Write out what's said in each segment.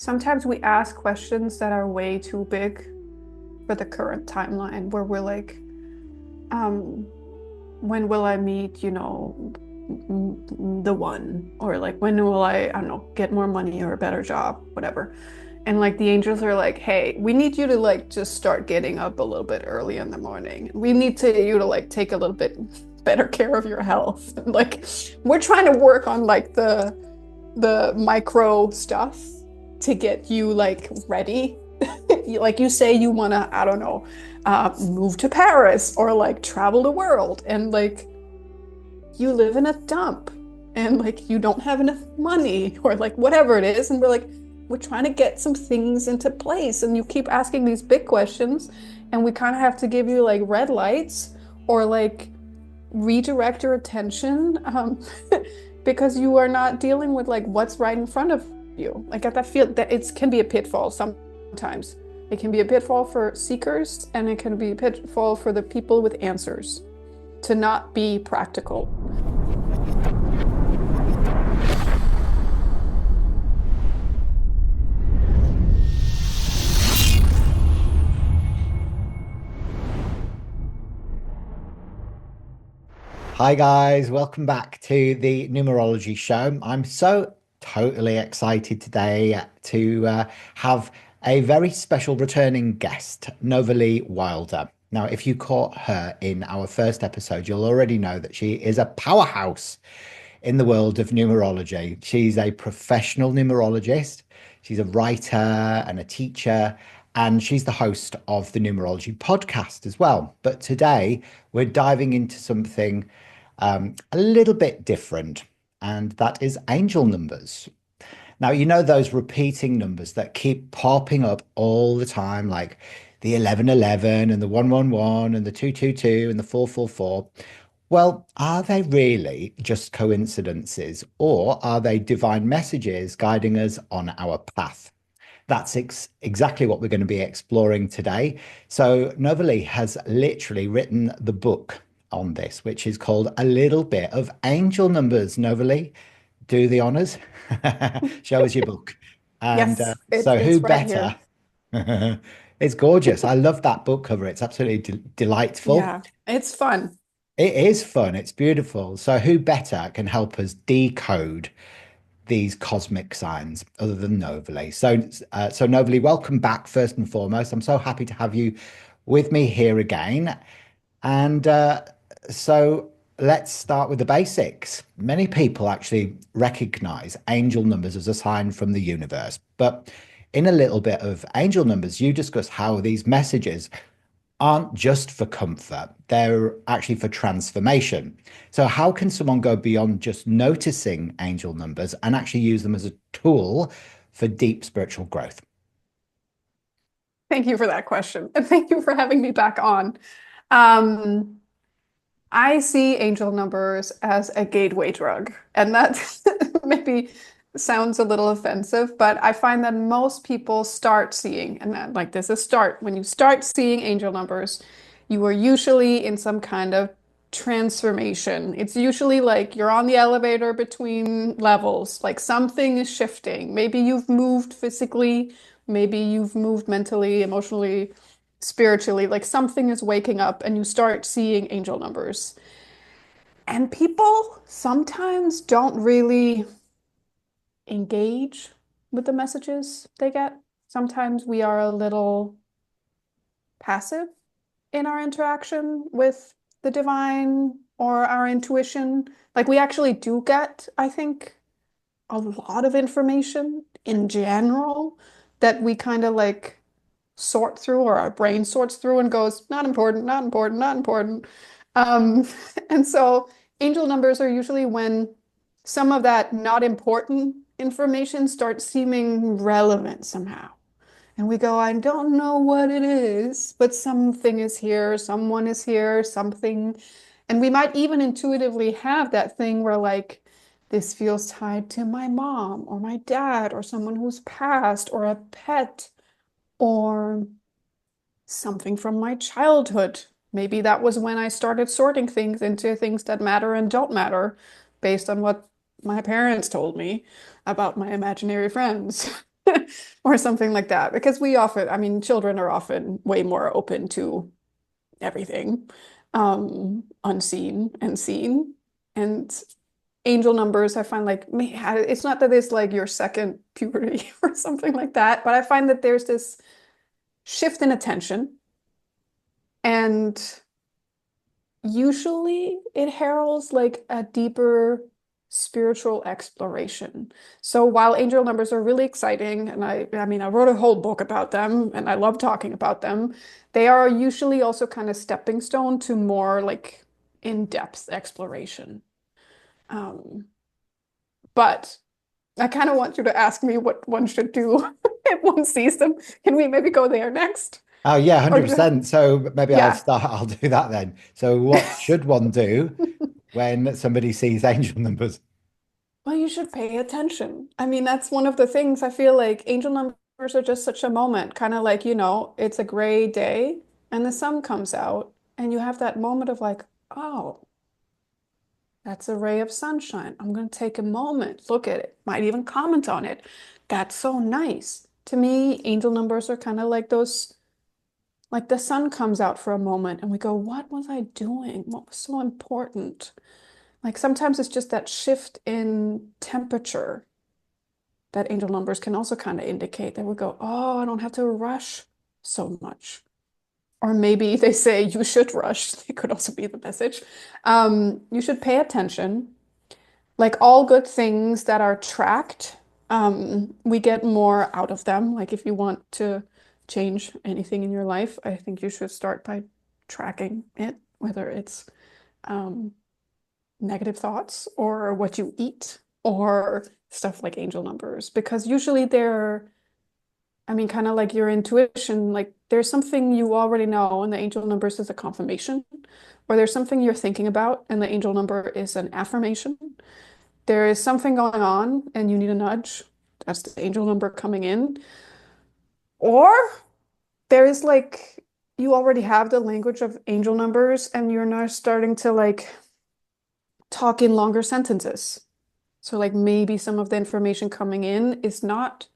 sometimes we ask questions that are way too big for the current timeline, where we're like, um, when will I meet, the one? Or like, when will I don't know, get more money or a better job, whatever. And like the angels are like, hey, we need you to like just start getting up a little bit early in the morning. We need you to like take a little bit better care of your health. Like we're trying to work on like the micro stuff to get you like ready. Like you say you want to, I don't know, move to Paris or like travel the world, and like you live in a dump and like you don't have enough money or like whatever it is. And we're like, we're trying to get some things into place. And you keep asking these big questions, and we kind of have to give you like red lights or like redirect your attention, because you are not dealing with like what's right in front of you. Like I feel that it can be a pitfall sometimes. It can be a pitfall for seekers, and it can be a pitfall for the people with answers to not be practical. Hi guys, welcome back to the Numerology Show. I'm so totally excited today to have a very special returning guest, Novalee Wilder. Now, if you caught her in our first episode, you'll already know that she is a powerhouse in the world of numerology. She's a professional numerologist, she's a writer and a teacher, and she's the host of the Numerology podcast as well. But today we're diving into something a little bit different, and that is angel numbers. Now, you know those repeating numbers that keep popping up all the time, like the 1111 and the 111 and the 222 and the 444. Well, are they really just coincidences, or are they divine messages guiding us on our path? That's exactly what we're going to be exploring today. So, Novalee has literally written the book on this, which is called A Little Bit of Angel Numbers. Novalee, do the honors. Show us your book. And Yes, so, who it's right better? here. It's gorgeous. I love that book cover. It's absolutely delightful. Yeah, it's fun. It is fun. It's beautiful. So, who better can help us decode these cosmic signs other than Novalee? So Novalee, welcome back first and foremost. I'm so happy to have you with me here again. And so let's start with the basics. Many people actually recognize angel numbers as a sign from the universe, but in a little bit of angel numbers, you discuss how these messages aren't just for comfort, they're actually for transformation. So, how can someone go beyond just noticing angel numbers and actually use them as a tool for deep spiritual growth? Thank you for that question. And thank you for having me back on. Um, I see angel numbers as a gateway drug, and that maybe sounds a little offensive, but I find that most people start seeing, and that, like this is start, when you start seeing angel numbers, you are usually in some kind of transformation. It's usually like you're on the elevator between levels, like something is shifting. Maybe you've moved physically, maybe you've moved mentally, emotionally, spiritually, like something is waking up and you start seeing angel numbers. And people sometimes don't really engage with the messages they get. Sometimes we are a little passive in our interaction with the divine or our intuition. Like we actually do get, I think, a lot of information in general that we kind of like sort through, or our brain sorts through and goes, not important, not important, not important. Um, and so angel numbers are usually when some of that not important information starts seeming relevant somehow. And we go, I don't know what it is, but something is here, someone is here, something. And we might even intuitively have that thing where, like, this feels tied to my mom or my dad or someone who's passed or a pet or something from my childhood. Maybe that was when I started sorting things into things that matter and don't matter based on what my parents told me about my imaginary friends. or something like that. Because we often, I mean, children are often way more open to everything, unseen and seen. And angel numbers, I find like it's not that it's like your second puberty or something like that, but I find that there's this shift in attention, and usually it heralds like a deeper spiritual exploration. So while angel numbers are really exciting, and I mean I wrote a whole book about them and I love talking about them, they are usually also kind of stepping stone to more like in-depth exploration. Um, but I kind of want you to ask me what one should do if one sees them. Can we maybe go there next? Oh yeah, Or do you have, 100%. So maybe I'll yeah. start, I'll do that then. So what should one do when somebody sees angel numbers? Well, you should pay attention. I mean, that's one of the things I feel like angel numbers are just such a moment, kind of like, it's a gray day and the sun comes out, and you have that moment of like, oh, that's a ray of sunshine. I'm going to take a moment, look at it, might even comment on it. That's so nice. To me, angel numbers are kind of like those, like the sun comes out for a moment and we go, what was I doing? What was so important? Like sometimes it's just that shift in temperature that angel numbers can also kind of indicate that we go, oh, I don't have to rush so much. Or maybe they say you should rush. It could also be the message. You should pay attention. Like all good things that are tracked, we get more out of them. Like if you want to change anything in your life, I think you should start by tracking it, whether it's um, negative thoughts or what you eat or stuff like angel numbers, because usually they're, I mean, kind of like your intuition, like there's something you already know, and the angel numbers is a confirmation, or there's something you're thinking about, and the angel number is an affirmation. There is something going on, and you need a nudge. That's the angel number coming in. Or there is like, you already have the language of angel numbers, and you're now starting to like talk in longer sentences. So, like, maybe some of the information coming in is not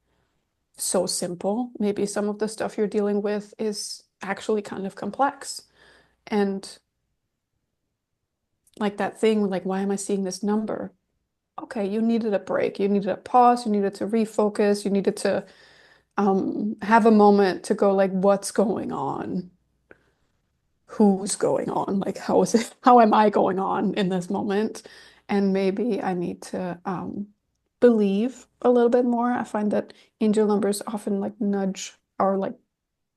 so simple. Maybe some of the stuff you're dealing with is actually kind of complex. And like that thing, like, why am I seeing this number? Okay, you needed a break. You needed a pause. You needed to refocus. You needed to have a moment to go, like, what's going on? Who's going on? Like, how is it? How am I going on in this moment? And maybe I need to believe a little bit more. I find that angel numbers often like nudge our like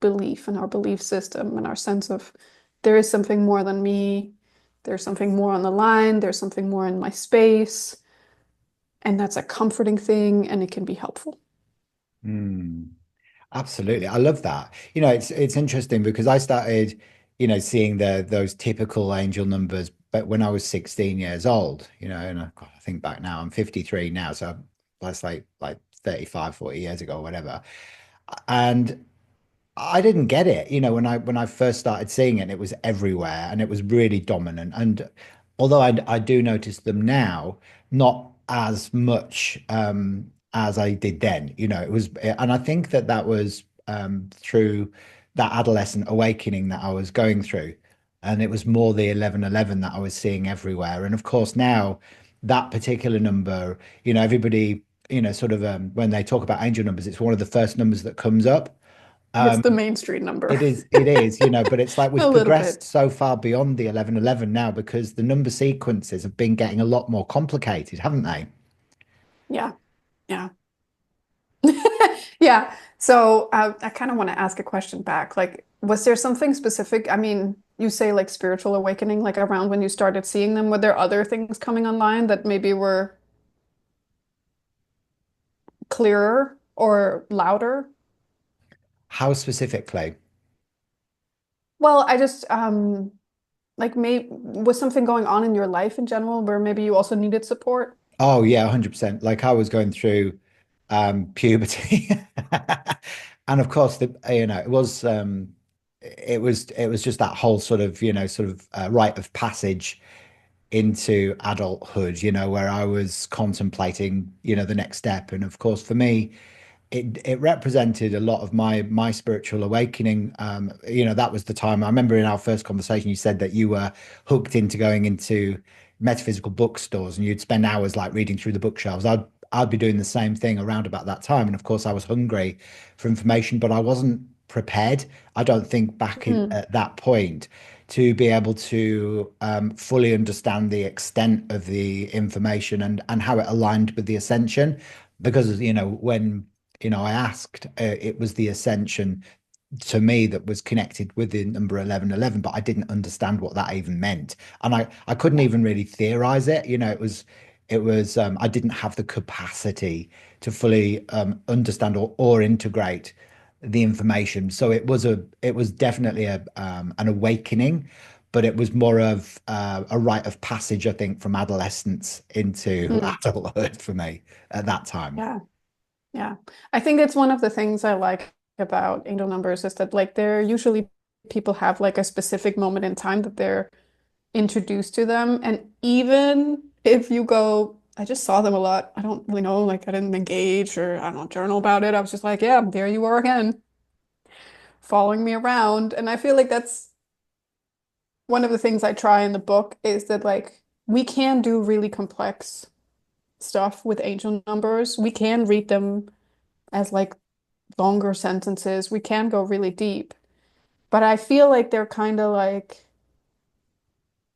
belief and our belief system and our sense of there is something more than me. There's something more on the line. There's something more in my space. And that's a comforting thing and it can be helpful. Hmm. Absolutely. I love that. It's interesting because I started, seeing those typical angel numbers, but when I was 16 years old, and God, I think back now, I'm 53 now, so that's like 35, 40 years ago or whatever. And I didn't get it, when I first started seeing it, it was everywhere and it was really dominant. And although I do notice them now, not as much as I did then, it was, and I think that was through that adolescent awakening that I was going through. And it was more the 1111 that I was seeing everywhere. And of course, now that particular number, everybody, sort of when they talk about angel numbers, it's one of the first numbers that comes up. It's Um, the Main Street number. it is, but it's like A we've little progressed bit. so far beyond the 1111 now because the number sequences have been getting a lot more complicated, haven't they? Yeah. Yeah. Yeah. So I kind of want to ask a question back. Like, was there something specific? I mean, you say like spiritual awakening, like around when you started seeing them, were there other things coming online that maybe were clearer or louder? How specifically? Well, I just like maybe was something going on in your life in general where maybe you also needed support? Oh yeah, 100%. Like I was going through puberty. And of course it was just that whole sort of, rite of passage into adulthood, where I was contemplating, the next step. And of course, for me, it represented a lot of my spiritual awakening. That was the time. I remember in our first conversation, you said that you were hooked into going into metaphysical bookstores and you'd spend hours like reading through the bookshelves. I'd be doing the same thing around about that time. And of course, I was hungry for information, but I wasn't prepared. I don't think Mm, at that point to be able to fully understand the extent of the information and how it aligned with the ascension. Because, when, I asked, it was the ascension to me that was connected with the number 1111, but I didn't understand what that even meant. And I couldn't yeah. even really theorize it. I didn't have the capacity to fully understand or integrate the information. So it was definitely an awakening, but it was more of a rite of passage, I think, from adolescence into Mm, adulthood for me at that time. yeah. Yeah. I think it's one of the things I like about angel numbers is that like they're usually people have like a specific moment in time that they're introduced to them. And even if you go, I just saw them a lot. I don't really know, like I didn't engage or I don't know, journal about it. I was just like, yeah, there you are again, following me around. And I feel like that's one of the things I try in the book is that like we can do really complex stuff with angel numbers. We can read them as like longer sentences. We can go really deep, but I feel like they're kind of like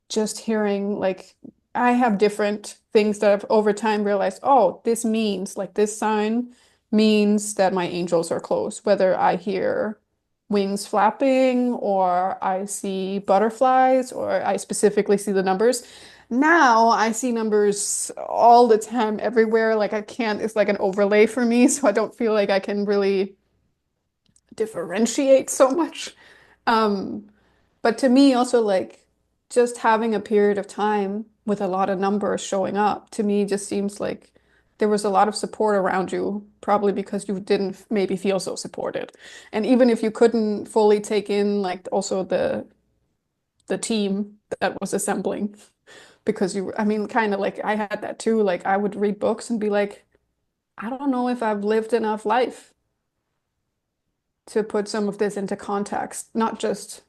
just hearing like I have different things that I've over time realized, oh, this means like this sign means that my angels are close, whether I hear wings flapping or I see butterflies or I specifically see the numbers. Now I see numbers all the time everywhere. Like I can't, it's like an overlay for me, so I don't feel like I can really differentiate so much. Um, but to me, also like just having a period of time with a lot of numbers showing up to me just seems like there was a lot of support around you, probably because you didn't maybe feel so supported. And even if you couldn't fully take in like also the team that was assembling, because you, I mean, kind of like I had that too. Like I would read books and be like, I don't know if I've lived enough life to put some of this into context, not just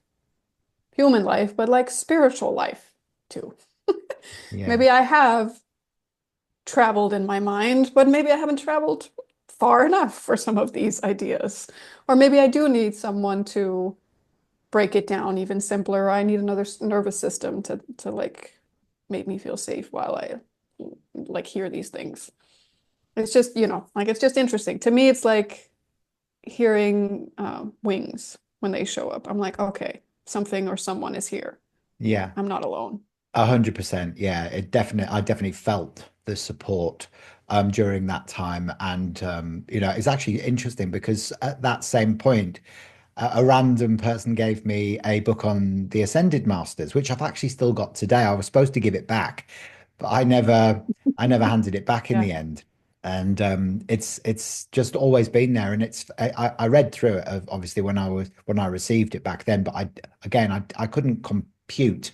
human life, but like spiritual life too. Yeah. Maybe I have traveled in my mind, but maybe I haven't traveled far enough for some of these ideas. Or maybe I do need someone to break it down even simpler. I need another nervous system to like make me feel safe while I like hear these things. It's just, like it's just interesting. To me, it's like hearing wings when they show up. I'm like, okay, something or someone is here. Yeah. I'm not alone. 100%. Yeah, I definitely felt the support during that time. And it's actually interesting because at that same point, a random person gave me a book on the Ascended Masters, which I've actually still got today. I was supposed to give it back, but I never handed it back in Yeah. the end. And it's just always been there. And I read through it obviously when I received it back then, but I couldn't compute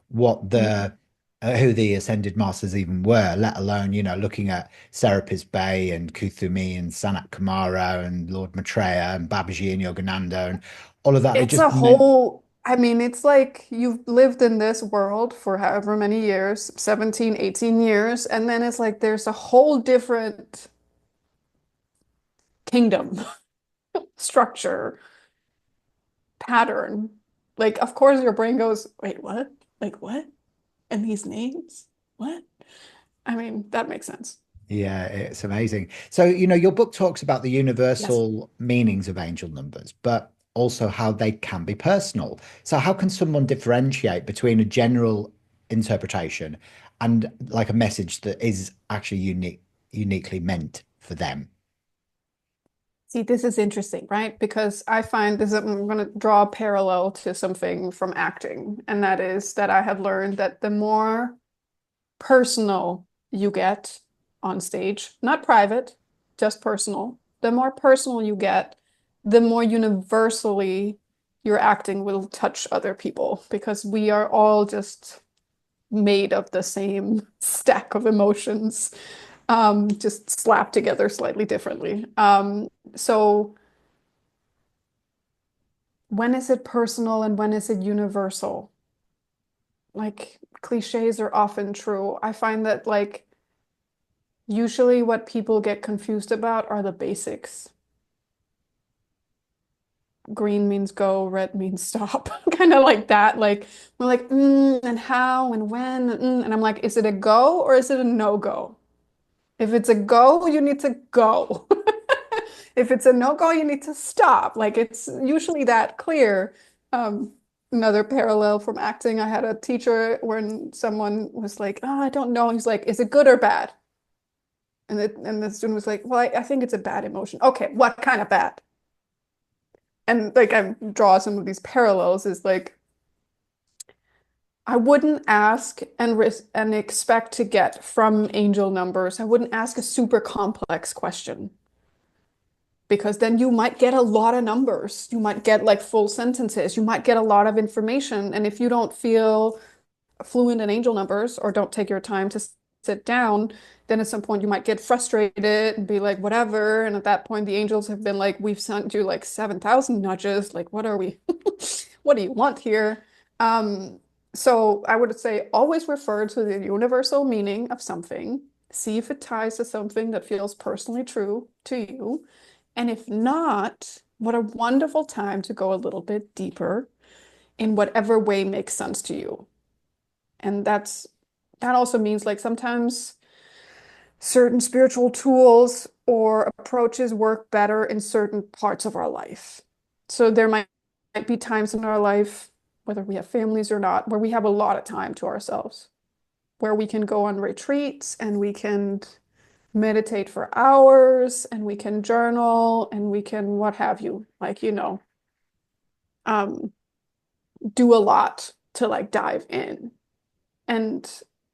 what Mm. the who the Ascended Masters even were, let alone, looking at Serapis Bey and Kuthumi and Sanat Kumara and Lord Maitreya and Babaji and Yogananda and all of that. It It's just a meant, whole, I mean, it's like you've lived in this world for however many years, 17, 18 years, and then it's like there's a whole different kingdom, structure, pattern. Like, of course, your brain goes, wait, what? Like, what? And these names? What? I mean, that makes sense. yeah, it's amazing. So, your book talks about the Yes. universal meanings of angel numbers, but also how they can be personal. So, how can someone differentiate between a general interpretation and like a message that is actually uniquely meant for them? See, this is interesting, right? Because I find this, I'm going to draw a parallel to something from acting, and that is that I have learned that the more personal you get on stage, not private, just personal. The more personal you get, the more universally your acting will touch other people because we are all just made of the same stack of emotions. just slapped together slightly differently. So when is it personal and when is it universal? Like cliches are often true. I find that like usually what people get confused about are the basics. Green means go, red means stop. Kind of like that. Like we're like, and how and when, and I'm like, is it a go or is it a no go? If it's a go, you need to go. If it's a no go, you need to stop. Like it's usually that clear. Um, Another parallel from acting, I had a teacher when someone was like, "Oh, I don't know." He's like, "Is it good or bad?" And the student was like, "Well, I think it's a bad emotion." Okay, what kind of bad? And like I draw some of these parallels is like I wouldn't ask and expect to get from angel numbers. I wouldn't ask a super complex question because then you might get a lot of numbers. You might get like full sentences. You might get a lot of information. And if you don't feel fluent in angel numbers or don't take your time to sit down, then at some point you might get frustrated and be like, whatever. And at that point, the angels have been like, we've sent you like 7,000 nudges. Like, what are we? What do you want here? Um, so I would say always refer to the universal meaning of something. See if it ties to something that feels personally true to you. And if not, what a wonderful time to go a little bit deeper in whatever way makes sense to you. And that also means like sometimes certain spiritual tools or approaches work better in certain parts of our life. So there might be times in our life, whether we have families or not, where we have a lot of time to ourselves, where we can go on retreats and we can meditate for hours and we can journal and we can what have you, like, um, do a lot to like dive in. And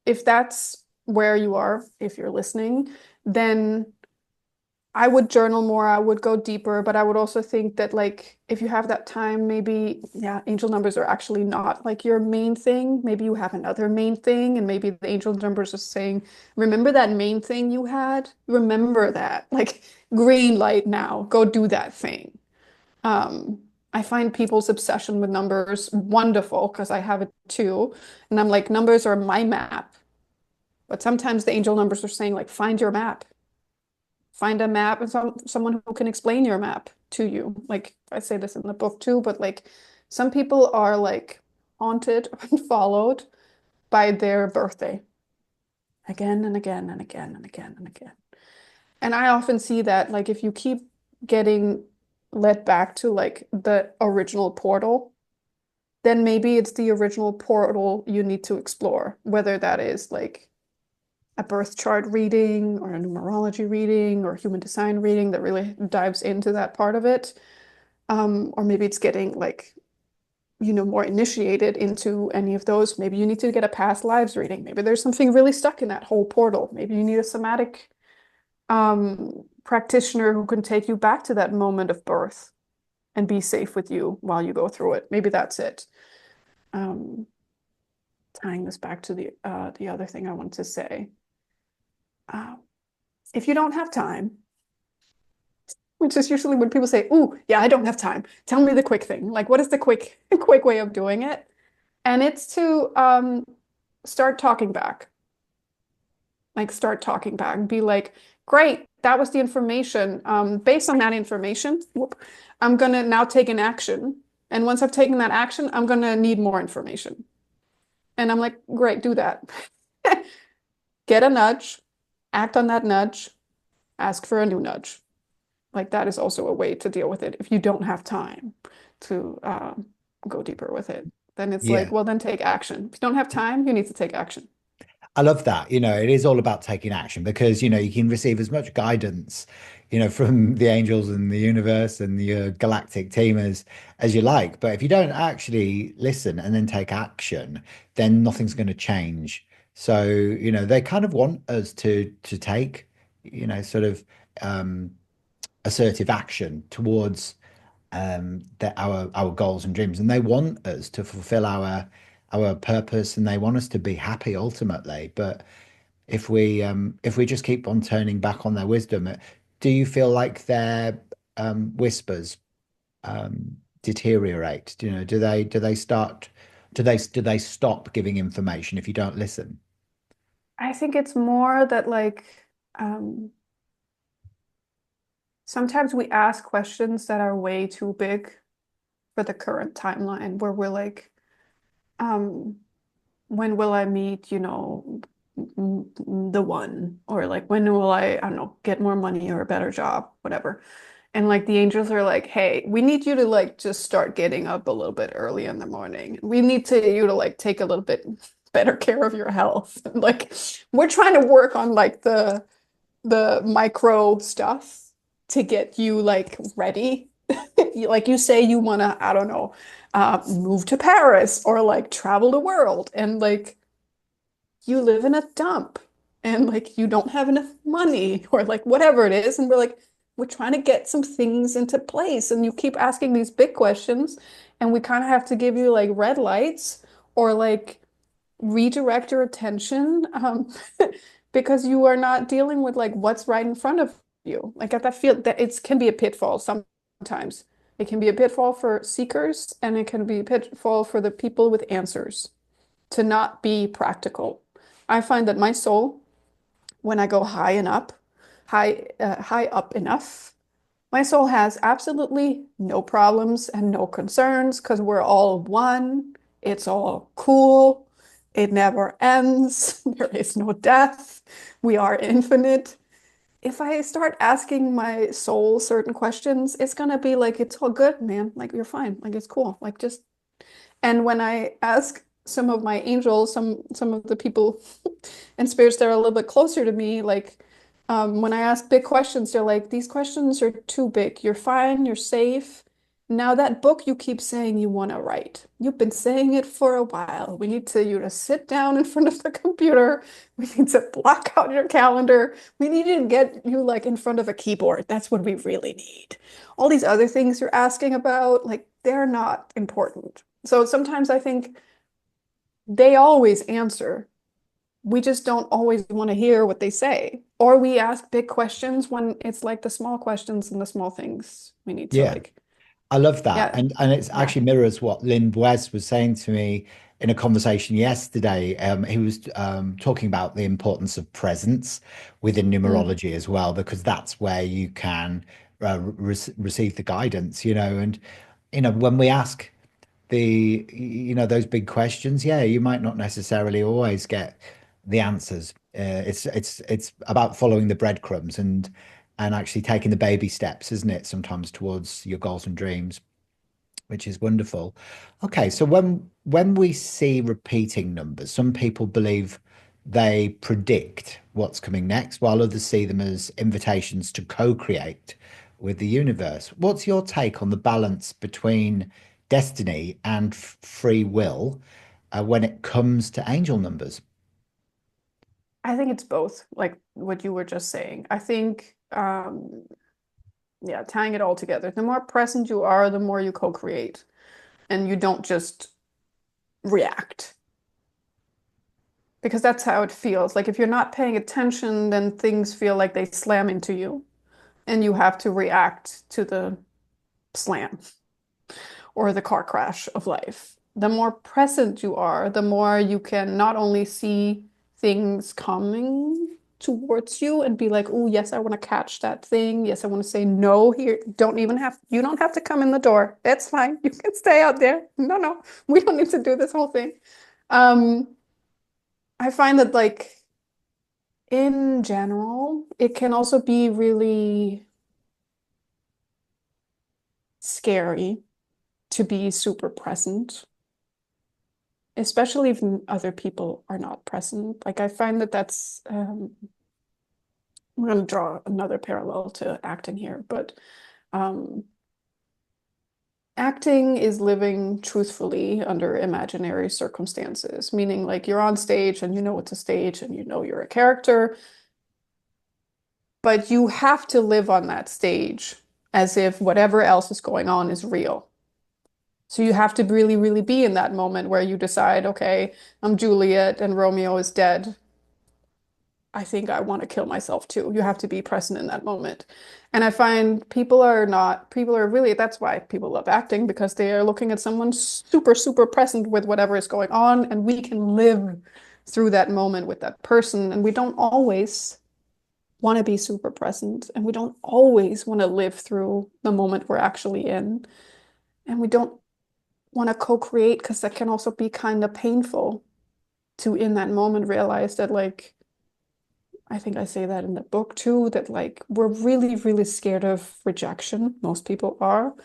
if that's where you are, if you're listening, then I would journal more, I would go deeper, but I would also think that like if you have that time, maybe yeah, angel numbers are actually not like your main thing. Maybe you have another main thing, and maybe the angel numbers are saying, remember that main thing you had? Remember that. Like green light now, go do that thing. Um, I find people's obsession with numbers wonderful because I have it too. And I'm like, numbers are my map. But sometimes the angel numbers are saying, like, find your map. Find a map and someone who can explain your map to you. Like I say this in the book too, but like some people are like haunted and followed by their birthday again and again and again and again and again. And I often see that like if you keep getting led back to like the original portal, then maybe it's the original portal you need to explore, whether that is like a birth chart reading or a numerology reading or human design reading that really dives into that part of it. Or maybe it's getting like, more initiated into any of those. Maybe you need to get a past lives reading. Maybe there's something really stuck in that whole portal. Maybe you need a somatic practitioner who can take you back to that moment of birth and be safe with you while you go through it. Maybe that's it. Um, Tying this back to the other thing I want to say. Uh, if you don't have time, which is usually when people say, "Ooh, yeah, I don't have time. Tell me the quick thing." Like, what is the quick way of doing it? And it's to start talking back. Like, start talking back. Be like, "Great, that was the information. Based on that information, I'm gonna now take an action. And once I've taken that action, I'm gonna need more information." And I'm like, "Great, do that. Get a nudge, act on that nudge, ask for a new nudge." Like that is also a way to deal with it if you don't have time to go deeper with it. Then it's like, Yeah. well, then take action. If you don't have time, you need to take action. I love that. It is all about taking action because, you can receive as much guidance, from the angels and the universe and your galactic team as you like. But if you don't actually listen and then take action, then nothing's going to change. So, they kind of want us to take, sort of assertive action towards our goals and dreams, and they want us to fulfill our purpose, and they want us to be happy ultimately. But if we just keep on turning back on their wisdom. Do you feel like their whispers deteriorate? Do they stop giving information if you don't listen? I think it's more that like um, sometimes we ask questions that are way too big for the current timeline, where we're like, um, when will I meet, the one? Or like, when will I don't know, get more money or a better job, whatever. And like the angels are like, hey, we need you to like just start getting up a little bit early in the morning. We need you to like take a little bit better care of your health. Like we're trying to work on like the micro stuff to get you like ready. Like you say you want to, I don't know, move to Paris or like travel the world and like you live in a dump and like you don't have enough money or like whatever it is. And we're trying to get some things into place. And you keep asking these big questions, and we kind of have to give you like red lights or like redirect your attention because you are not dealing with like what's right in front of you. Like at that feel that it can be a pitfall sometimes. It can be a pitfall for seekers, and it can be a pitfall for the people with answers to not be practical. I find that my soul, when I go high up enough, my soul has absolutely no problems and no concerns because we're all one. It's all cool. It never ends. There is no death. We are infinite. If I start asking my soul certain questions, it's gonna be like, it's all good, man. Like, you're fine. Like, it's cool. Like, just and when I ask some of my angels, some of the people and spirits that are a little bit closer to me, like when I ask big questions, they're like, these questions are too big. You're fine, you're safe. Now that book you keep saying you want to write, you've been saying it for a while. We need you to sit down in front of the computer. We need to block out your calendar. We need to get you like in front of a keyboard. That's what we really need. All these other things you're asking about, like they're not important. So sometimes I think they always answer. We just don't always want to hear what they say. Or we ask big questions when it's like the small questions and the small things we need to Yeah. like, I love that. yeah, And it's yeah. actually mirrors what Lynn Wes was saying to me in a conversation yesterday. He was talking about the importance of presence within Mm. numerology as well, because that's where you can receive the guidance, and when we ask those big questions, yeah, you might not necessarily always get the answers. It's about following the breadcrumbs and actually taking the baby steps, isn't it? Sometimes towards your goals and dreams, which is wonderful. Okay, so when we see repeating numbers, some people believe they predict what's coming next, while others see them as invitations to co-create with the universe. What's your take on the balance between destiny and free will when it comes to angel numbers? I think it's both, like what you were just saying. I think, yeah, tying it all together. The more present you are, the more you co-create, and you don't just react. Because that's how it feels. Like if you're not paying attention, then things feel like they slam into you, and you have to react to the slam or the car crash of life. The more present you are, the more you can not only see things coming towards you and be like, oh, yes, I want to catch that thing. Yes, I want to say no here. You don't have to come in the door. It's fine. You can stay out there. No, no, we don't need to do this whole thing. Um, I find that like in general, it can also be really scary to be super present, especially if other people are not present. Like I find that I'm going to draw another parallel to acting here, but um, acting is living truthfully under imaginary circumstances, meaning like you're on stage and you know it's a stage and you know you're a character, but you have to live on that stage as if whatever else is going on is real. So you have to really, really be in that moment where you decide, okay, I'm Juliet and Romeo is dead. I think I want to kill myself too. You have to be present in that moment. And I find people are not, people are really, that's why people love acting because they are looking at someone super, super present with whatever is going on. And we can live through that moment with that person. And we don't always want to be super present. And we don't always want to live through the moment we're actually in. And we don't want to co-create because that can also be kind of painful to in that moment realize that like, I think I say that in the book too, that like we're really, really scared of rejection. Most people are,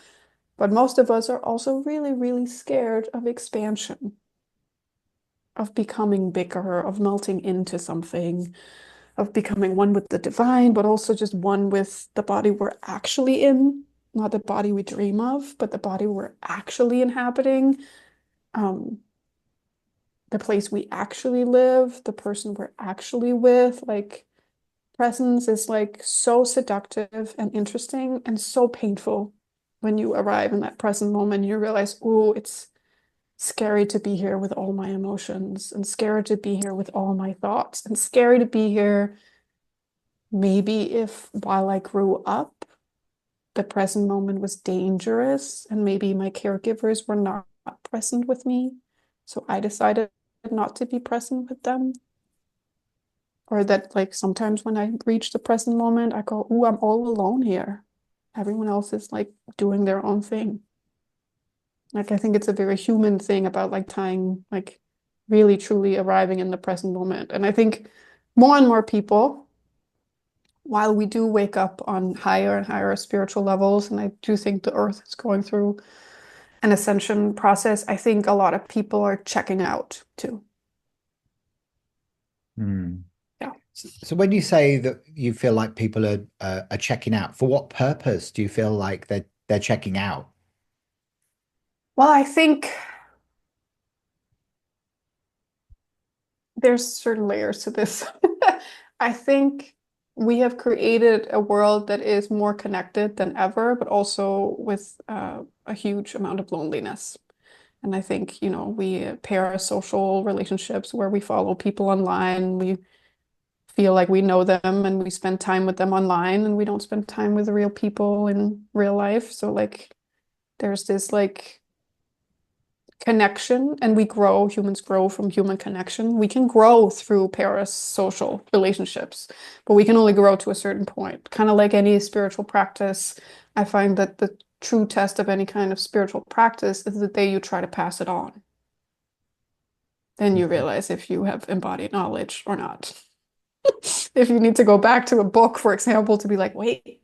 but most of us are also really, really scared of expansion, of becoming bigger, of melting into something, of becoming one with the divine, but also just one with the body we're actually in, not the body we dream of, but the body we're actually inhabiting, um, the place we actually live, the person we're actually with, like. Presence is like so seductive and interesting and so painful when you arrive in that present moment. You realize, oh, it's scary to be here with all my emotions and scary to be here with all my thoughts and scary to be here. Maybe if while I grew up, the present moment was dangerous and maybe my caregivers were not present with me. So I decided not to be present with them. Or that like sometimes when I reach the present moment, I go, "Ooh, I'm all alone here. Everyone else is like doing their own thing." Like I think it's a very human thing about like tying, like really truly arriving in the present moment. And I think more and more people, while we do wake up on higher and higher spiritual levels, and I do think the earth is going through an ascension process, I think a lot of people are checking out too. Hmm. Yeah. So when you say that you feel like people are checking out, for what purpose do you feel like they're checking out? Well, I think there's certain layers to this. I think we have created a world that is more connected than ever, but also with a huge amount of loneliness. And I think, you know, we pair social relationships where we follow people online, we feel like we know them and we spend time with them online and we don't spend time with real people in real life. So like there's this like connection and humans grow from human connection. We can grow through parasocial relationships, but we can only grow to a certain point. Kind of like any spiritual practice, I find that the true test of any kind of spiritual practice is the day you try to pass it on. Then you realize if you have embodied knowledge or not. If you need to go back to a book, for example, to be like, wait,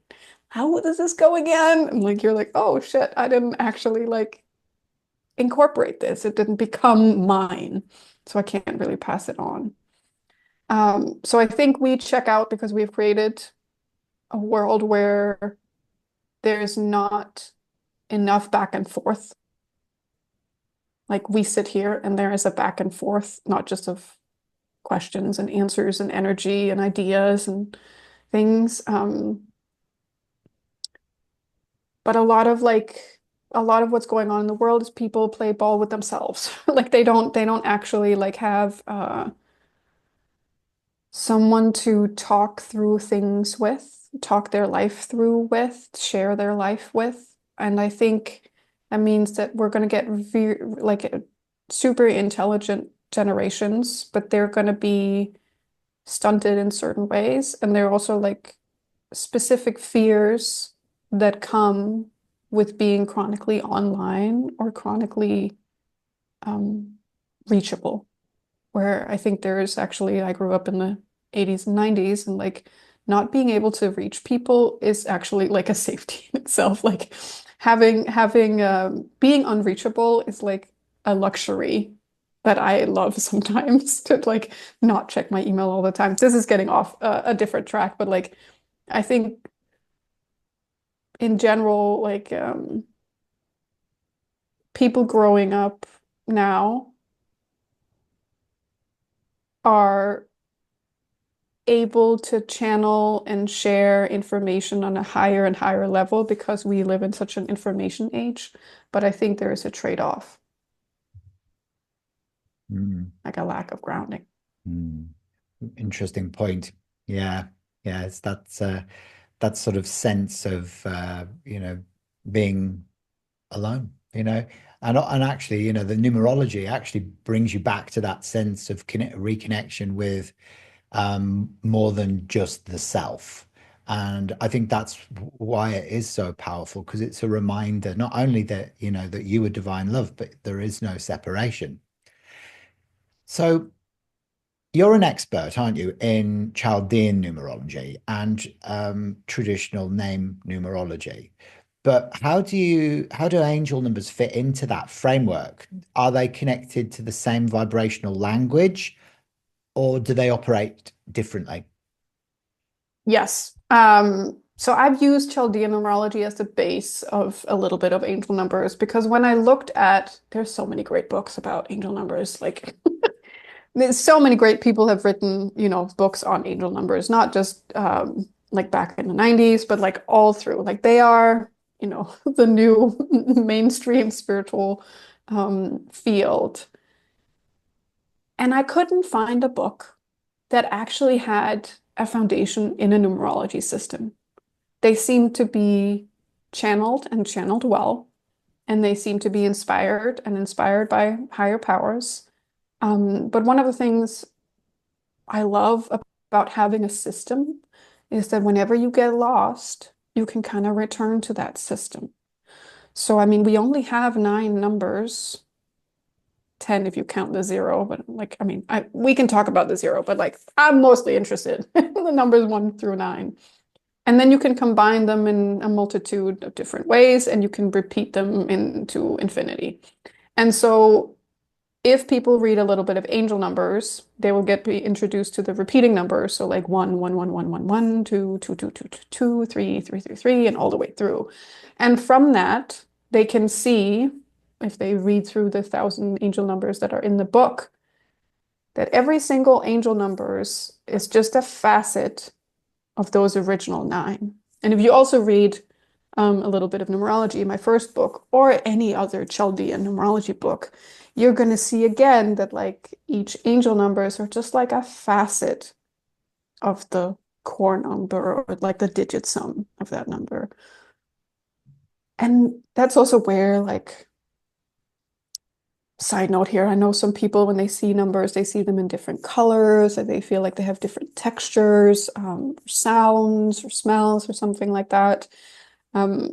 how does this go again? And like you're like, oh shit, I didn't actually like incorporate this. It didn't become mine. So I can't really pass it on. So I think we check out because we've created a world where there's not enough back and forth. Like we sit here and there is a back and forth, not just of questions and answers and energy and ideas and things. But a lot of what's going on in the world is people play ball with themselves. Like they don't actually like have someone to talk through things with, talk their life through with, share their life with. And I think that means that we're going to get super intelligent generations, but they're going to be stunted in certain ways. And there are also like specific fears that come with being chronically online or chronically um, reachable where I think there is actually, I grew up in the 80s and 90s, and like not being able to reach people is actually like a safety in itself. Like being unreachable is like a luxury that I love sometimes to like not check my email all the time. This is getting off a different track, but like I think in general, like people growing up now are able to channel and share information on a higher and higher level because we live in such an information age. But I think there is a trade-off, Mm, like a lack of grounding. mm. Interesting point. Yeah. Yeah. It's that sort of sense of being alone, and actually, the numerology actually brings you back to that sense of reconnection with more than just the self. And I think that's why it is so powerful, because it's a reminder not only that, that you are divine love, but there is no separation. So you're an expert, aren't you, in Chaldean numerology and traditional name numerology. But how do angel numbers fit into that framework? Are they connected to the same vibrational language, or do they operate differently? Yes. So I've used Chaldean numerology as the base of a little bit of angel numbers because when I looked at, there's so many great books about angel numbers. Like there's so many great people have written, books on angel numbers, not just like back in the 90s, but like all through. Like they are, the new mainstream spiritual field. And I couldn't find a book that actually had a foundation in a numerology system. They seem to be channeled and channeled well, and they seem to be inspired and inspired by higher powers. But one of the things I love about having a system is that whenever you get lost, you can kind of return to that system. So, I mean, we only have nine numbers, 10 if you count the zero, but like, I mean, we can talk about the zero, but like, I'm mostly interested in the numbers one through nine. And then you can combine them in a multitude of different ways and you can repeat them into infinity. And so if people read a little bit of angel numbers, they will be introduced to the repeating numbers. So like 1, 1, 1, 1, 1, 2, 2, 2, 2, 2, 2, 3, 3, 3, 3, and all the way through. And from that, they can see, if they read through the 1,000 angel numbers that are in the book, that every single angel numbers is just a facet of those original nine. And if you also read a little bit of numerology, my first book, or any other Chaldean numerology book, you're going to see again that like each angel numbers are just like a facet of the core number or like the digit sum of that number. And that's also where like side note here, I know some people when they see numbers, they see them in different colors and they feel like they have different textures, sounds or smells or something like that. Um,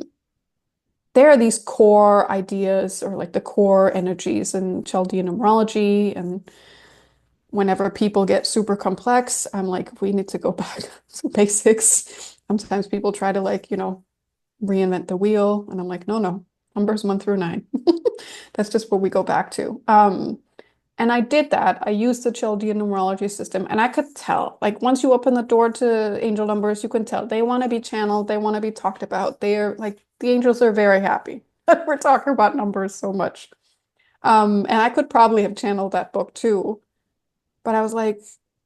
there are these core ideas or like the core energies in Chaldean numerology. And whenever people get super complex, I'm like, we need to go back to basics. Sometimes people try to like, reinvent the wheel. And I'm like, no, no, numbers one through nine. That's just what we go back to. And I did that. I used the Chaldean numerology system, and I could tell, like, once you open the door to angel numbers, you can tell they want to be channeled, they want to be talked about. They're like, the angels are very happy. We're talking about numbers so much. And I could probably have channeled that book too, but I was like,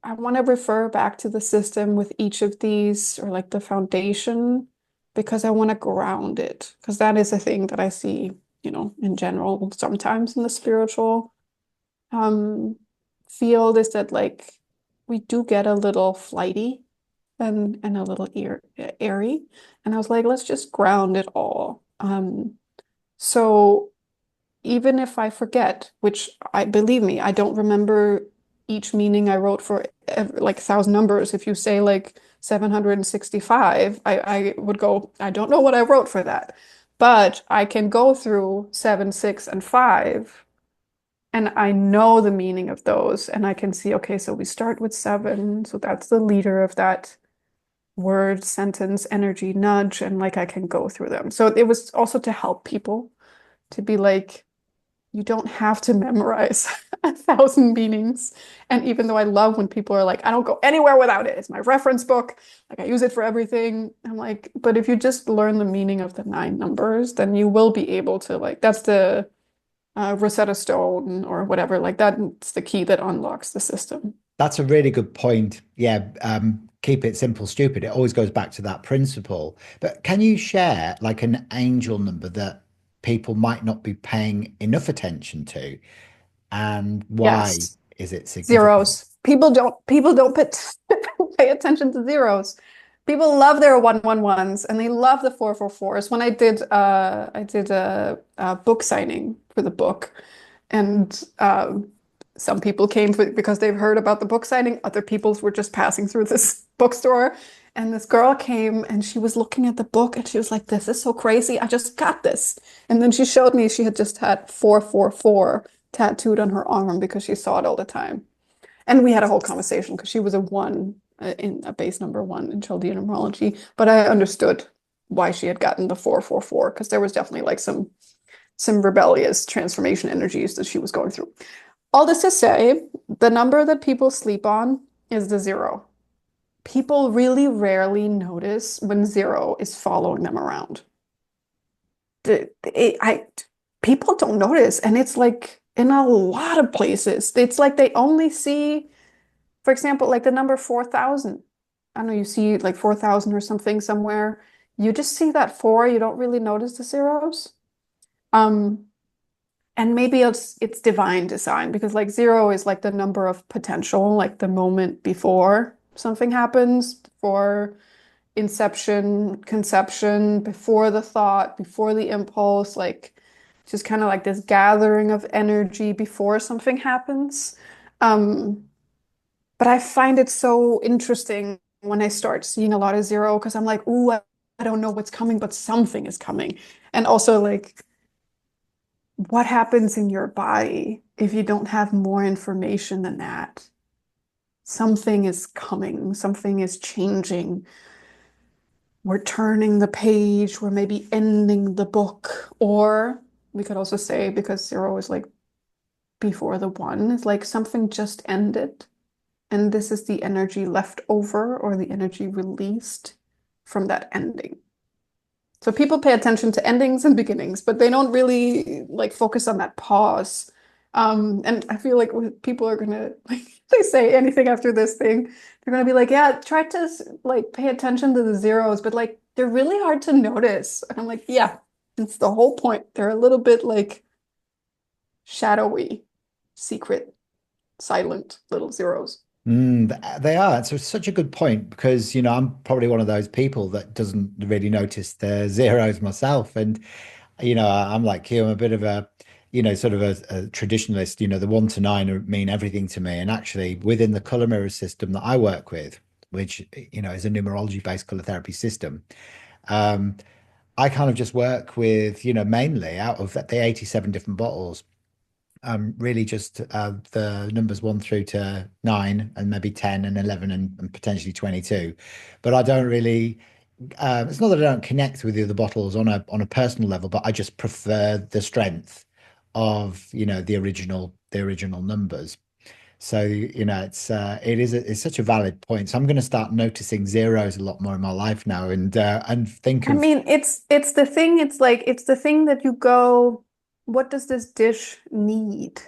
I want to refer back to the system with each of these, or like the foundation, because I want to ground it, because that is a thing that I see, in general, sometimes in the spiritual um field is that like we do get a little flighty and a little airy. And I was like, let's just ground it all. So even if I forget, which I believe me, I don't remember each meaning I wrote for like 1,000 numbers. If you say like 765, I would go, I don't know what I wrote for that. But I can go through 7, 6, and 5 and I know the meaning of those, and I can see, okay, so we start with seven, so that's the leader of that word, sentence, energy, nudge, and like I can go through them. So it was also to help people to be like, you don't have to memorize 1,000 meanings. And even though I love when people are like, I don't go anywhere without it, it's my reference book, like I use it for everything. I'm like, but if you just learn the meaning of the nine numbers, then you will be able to like, that's the Rosetta Stone or whatever, like that's the key that unlocks the system. That's a really good point. Yeah, keep it simple, stupid. It always goes back to that principle. But can you share like an angel number that people might not be paying enough attention to, and why Yes. is it significant? Zeros. People don't pay attention to zeros. People love their 111s and they love the 444s. When I did a book signing for the book, and some people came because they've heard about the book signing. Other people were just passing through this bookstore, and this girl came and she was looking at the book and she was like, "This is so crazy! I just got this." And then she showed me she had just had 444 tattooed on her arm because she saw it all the time. And we had a whole conversation because she was a one in a base number one in Chaldean Numerology, but I understood why she had gotten the 444 because there was definitely like some rebellious transformation energies that she was going through. All this to say, the number that people sleep on is the zero. People really rarely notice when zero is following them around. The, it, I, People don't notice, and it's like in a lot of places. It's like they only see, for example, like the number 4,000. I don't know, you see like 4,000 or something somewhere. You just see that four, you don't really notice the zeros. Um, and maybe it's divine design because like zero is like the number of potential, like the moment before something happens, before inception, conception, before the thought, before the impulse, like just kind of like this gathering of energy before something happens. Um, but I find it so interesting when I start seeing a lot of zero because I'm like, ooh, I don't know what's coming, but something is coming. And also like what happens in your body if you don't have more information than that? Something is coming, something is changing. We're turning the page, we're maybe ending the book. Or we could also say, because zero is like before the one, it's like something just ended. And this is the energy left over or the energy released from that ending. So people pay attention to endings and beginnings, but they don't really like focus on that pause. And I feel like people are gonna like they say anything after this thing, they're gonna be like, yeah, try to like pay attention to the zeros, but like they're really hard to notice. And I'm like, yeah, it's the whole point. They're a little bit like shadowy, secret, silent little zeros. They are. It's such a good point because, I'm probably one of those people that doesn't really notice the zeros myself. And, I'm like you, I'm a bit of a, sort of a traditionalist. The 1 to 9 mean everything to me. And actually, within the color mirror system that I work with, which, is a numerology based color therapy system, um, I kind of just work with, mainly out of the 87 different bottles. Really just the numbers 1 through to 9 and maybe 10 and 11 and potentially 22. But I don't really, it's not that I don't connect with the other bottles on a personal level, but I just prefer the strength of, the original numbers. So, it's such a valid point. So I'm going to start noticing zeros a lot more in my life now and think I of, mean, it's the thing, it's like it's the thing that you go, what does this dish need?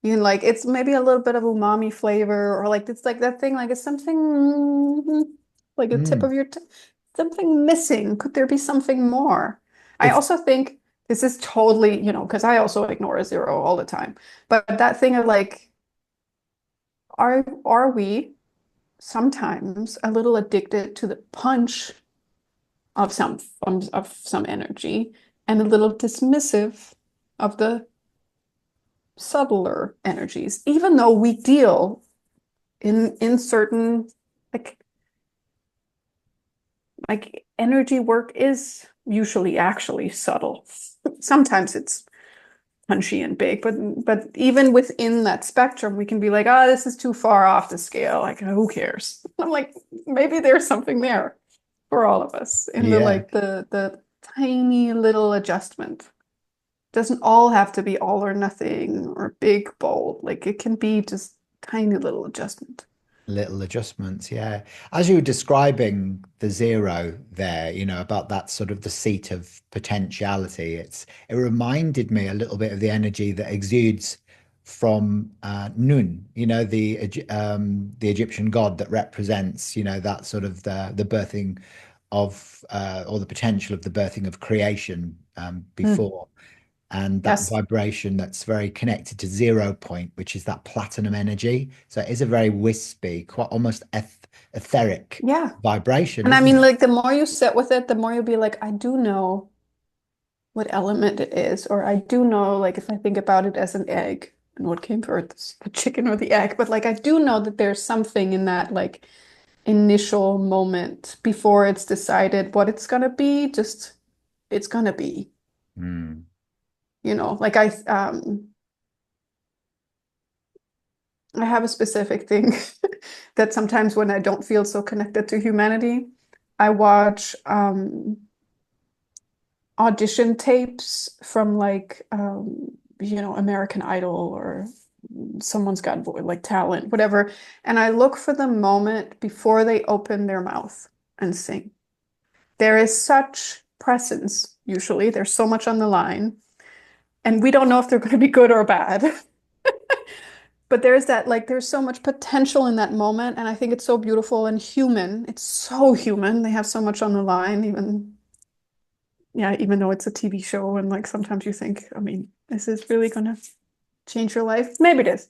You know, like it's maybe a little bit of umami flavor, or like it's like that thing, like it's something like a tip mm, of your t something missing. Could there be something more? I it's also think this is totally, because I also ignore a zero all the time. But that thing of like, are we sometimes a little addicted to the punch of some energy and a little dismissive of the subtler energies, even though we deal in certain like energy work is usually actually subtle. Sometimes it's punchy and big, but even within that spectrum, we can be like, oh, this is too far off the scale. Like, who cares? I'm like, maybe there's something there for all of us in the yeah. like the tiny little adjustment. Doesn't all have to be all or nothing or big, bold. Like it can be just tiny little adjustment. Little adjustments, yeah. As you were describing the zero there, about that sort of the seat of potentiality, it reminded me a little bit of the energy that exudes from Nun, the Egyptian god that represents, that sort of the birthing of or the potential of the birthing of creation Mm. before. and that Yes. vibration that's very connected to 0 point, which is that platinum energy. So it is a very wispy, quite almost etheric Yeah. vibration, And I isn't mean, it? like, the more you sit with it, the more you'll be like, I do know what element it is, or I do know, like, if I think about it as an egg and what came first, the chicken or the egg, but like, I do know that there's something in that, like, initial moment before it's decided what it's gonna be, just it's gonna be, Mm, like I have a specific thing that sometimes when I don't feel so connected to humanity, I watch audition tapes from like American Idol or someone's got like talent, whatever, and I look for the moment before they open their mouth and sing. There is such presence, usually. There's so much on the line, and we don't know if they're going to be good or bad. But there's that, like, there's so much potential in that moment, and I think it's so beautiful and human. It's so human. They have so much on the line, even, yeah, even though it's a TV show, and like sometimes you think, I mean, is this really gonna change your life? Maybe it is.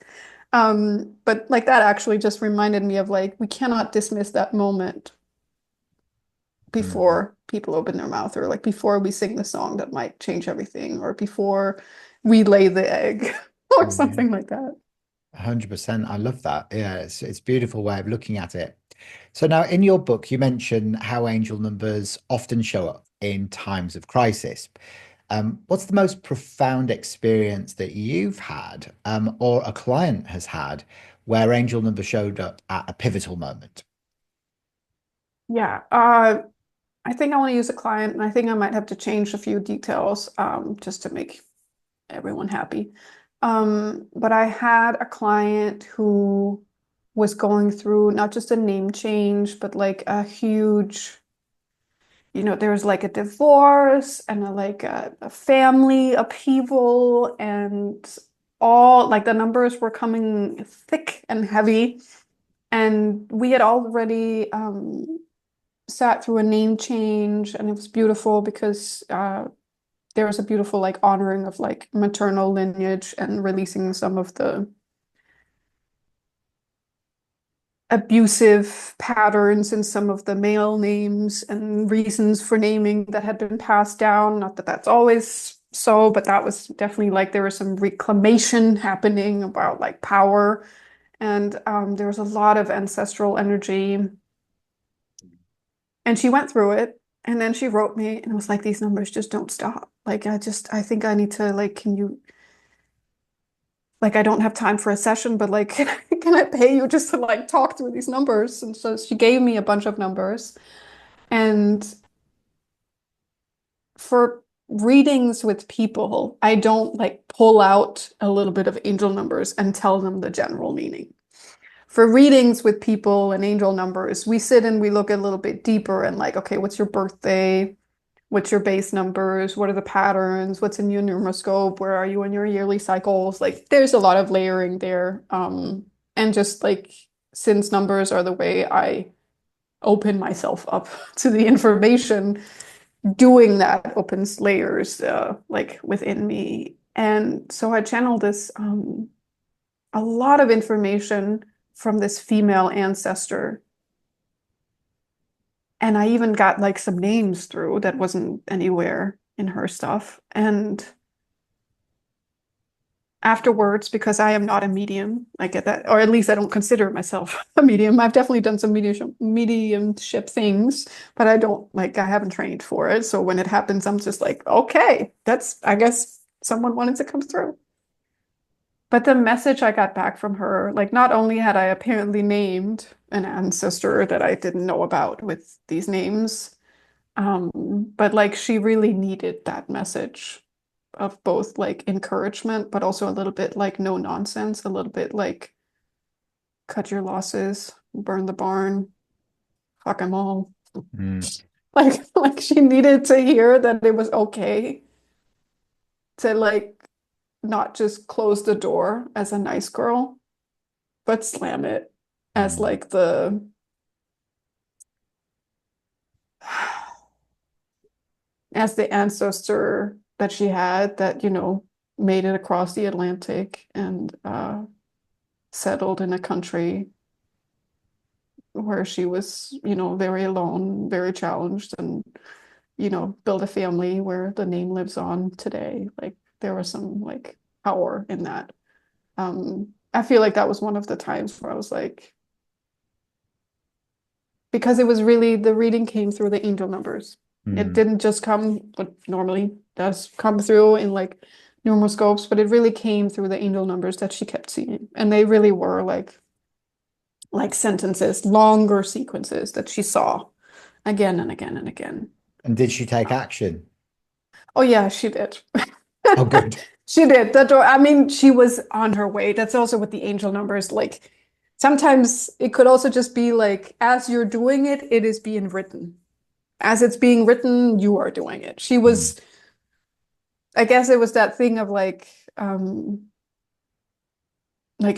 But like that actually just reminded me of like we cannot dismiss that moment mm, before people open their mouth, or like before we sing the song that might change everything, or before we lay the egg or yeah. something like that. 100%. I love that. Yeah, it's a beautiful way of looking at it. So now in your book, you mention how angel numbers often show up in times of crisis. What's the most profound experience that you've had, or a client has had, where angel number showed up at a pivotal moment? Yeah. I think I want to use a client, and I think I might have to change a few details just to make everyone happy. But I had a client who was going through not just a name change, but like a huge, there was like a divorce and a family upheaval, and all like the numbers were coming thick and heavy. And we had already sat through a name change, and it was beautiful because there was a beautiful like honoring of like maternal lineage and releasing some of the abusive patterns in some of the male names and reasons for naming that had been passed down. Not that that's always so, but that was definitely like there was some reclamation happening about like power. And there was a lot of ancestral energy. And she went through it. And then she wrote me and was like, these numbers just don't stop. Like, I think I need to, like, can you, like, I don't have time for a session, but like, can I pay you just to like talk through these numbers? And so she gave me a bunch of numbers. And for readings with people, I don't like pull out a little bit of angel numbers and tell them the general meaning. For readings with people and angel numbers, we sit and we look a little bit deeper and like, okay, what's your birthday? What's your base numbers? What are the patterns? What's in your numeroscope? Where are you in your yearly cycles? Like there's a lot of layering there. And just like since numbers are the way I open myself up to the information, doing that opens layers like within me. And so I channeled this a lot of information from this female ancestor. And I even got like some names through that wasn't anywhere in her stuff. And afterwards, because I am not a medium, I get that, or at least I don't consider myself a medium. I've definitely done some mediumship things, but I haven't trained for it. So when it happens, I'm just like, okay, I guess someone wanted to come through. But the message I got back from her, like not only had I apparently named an ancestor that I didn't know about with these names, but like she really needed that message of both like encouragement, but also a little bit like no nonsense, a little bit like cut your losses, burn the barn, fuck them all. Mm, Like she needed to hear that it was okay to like not just close the door as a nice girl, but slam it as mm, like the as the ancestor that she had that, made it across the Atlantic and settled in a country where she was, very alone, very challenged, and, built a family where the name lives on today. Like there was some like power in that. I feel like that was one of the times where I was like, because it was really the reading came through the angel numbers. It Mm. didn't just come what normally does come through in like numeroscopes, but it really came through the angel numbers that she kept seeing. And they really were like sentences, longer sequences that she saw again and again and again. And did she take action? Oh yeah, she did. Oh, good. She did. I mean, she was on her way. That's also what the angel numbers like. Sometimes it could also just be like, as you're doing it, it is being written. As it's being written, you are doing it. She Mm. was, I guess it was that thing of like,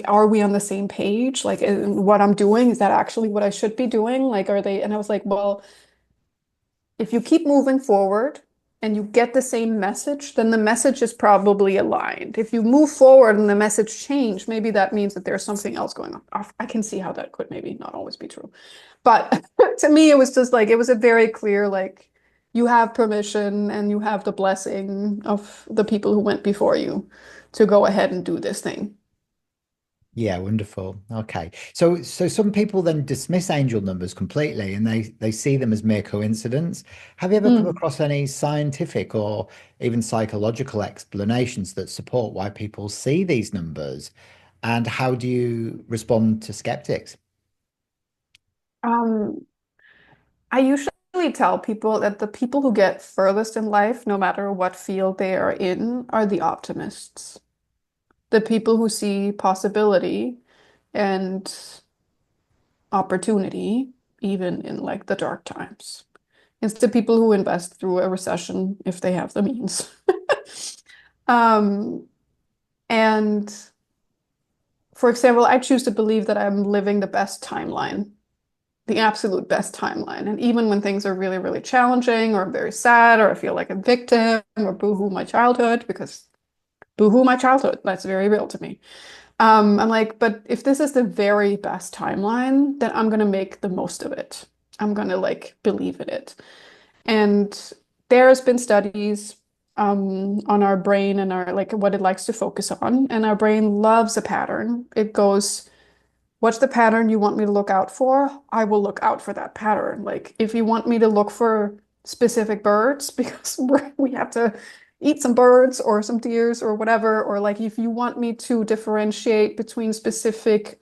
are we on the same page? Like, what I'm doing, is that actually what I should be doing? Like, are they? And I was like, well, if you keep moving forward and you get the same message, then the message is probably aligned. If you move forward and the message change, maybe that means that there's something else going on. I can see how that could maybe not always be true. But to me, it was just like, it was a very clear, like, you have permission and you have the blessing of the people who went before you to go ahead and do this thing. Yeah, wonderful. Okay. So some people then dismiss angel numbers completely and they see them as mere coincidence. Have you ever come Mm. across any scientific or even psychological explanations that support why people see these numbers? And how do you respond to skeptics? Um, I usually tell people that the people who get furthest in life, no matter what field they are in, are the optimists. The people who see possibility and opportunity, even in like the dark times. It's the people who invest through a recession if they have the means. Um, and for example, I choose to believe that I'm living the best timeline, the absolute best timeline. And even when things are really, really challenging or very sad, or I feel like a victim or boohoo my childhood, because boohoo my childhood, that's very real to me. I'm like, but if this is the very best timeline, then I'm gonna make the most of it. I'm gonna like believe in it. And there's been studies on our brain and our like what it likes to focus on. And our brain loves a pattern. It goes, what's the pattern you want me to look out for? I will look out for that pattern. Like if you want me to look for specific birds because we have to eat some birds or some deers or whatever, or like if you want me to differentiate between specific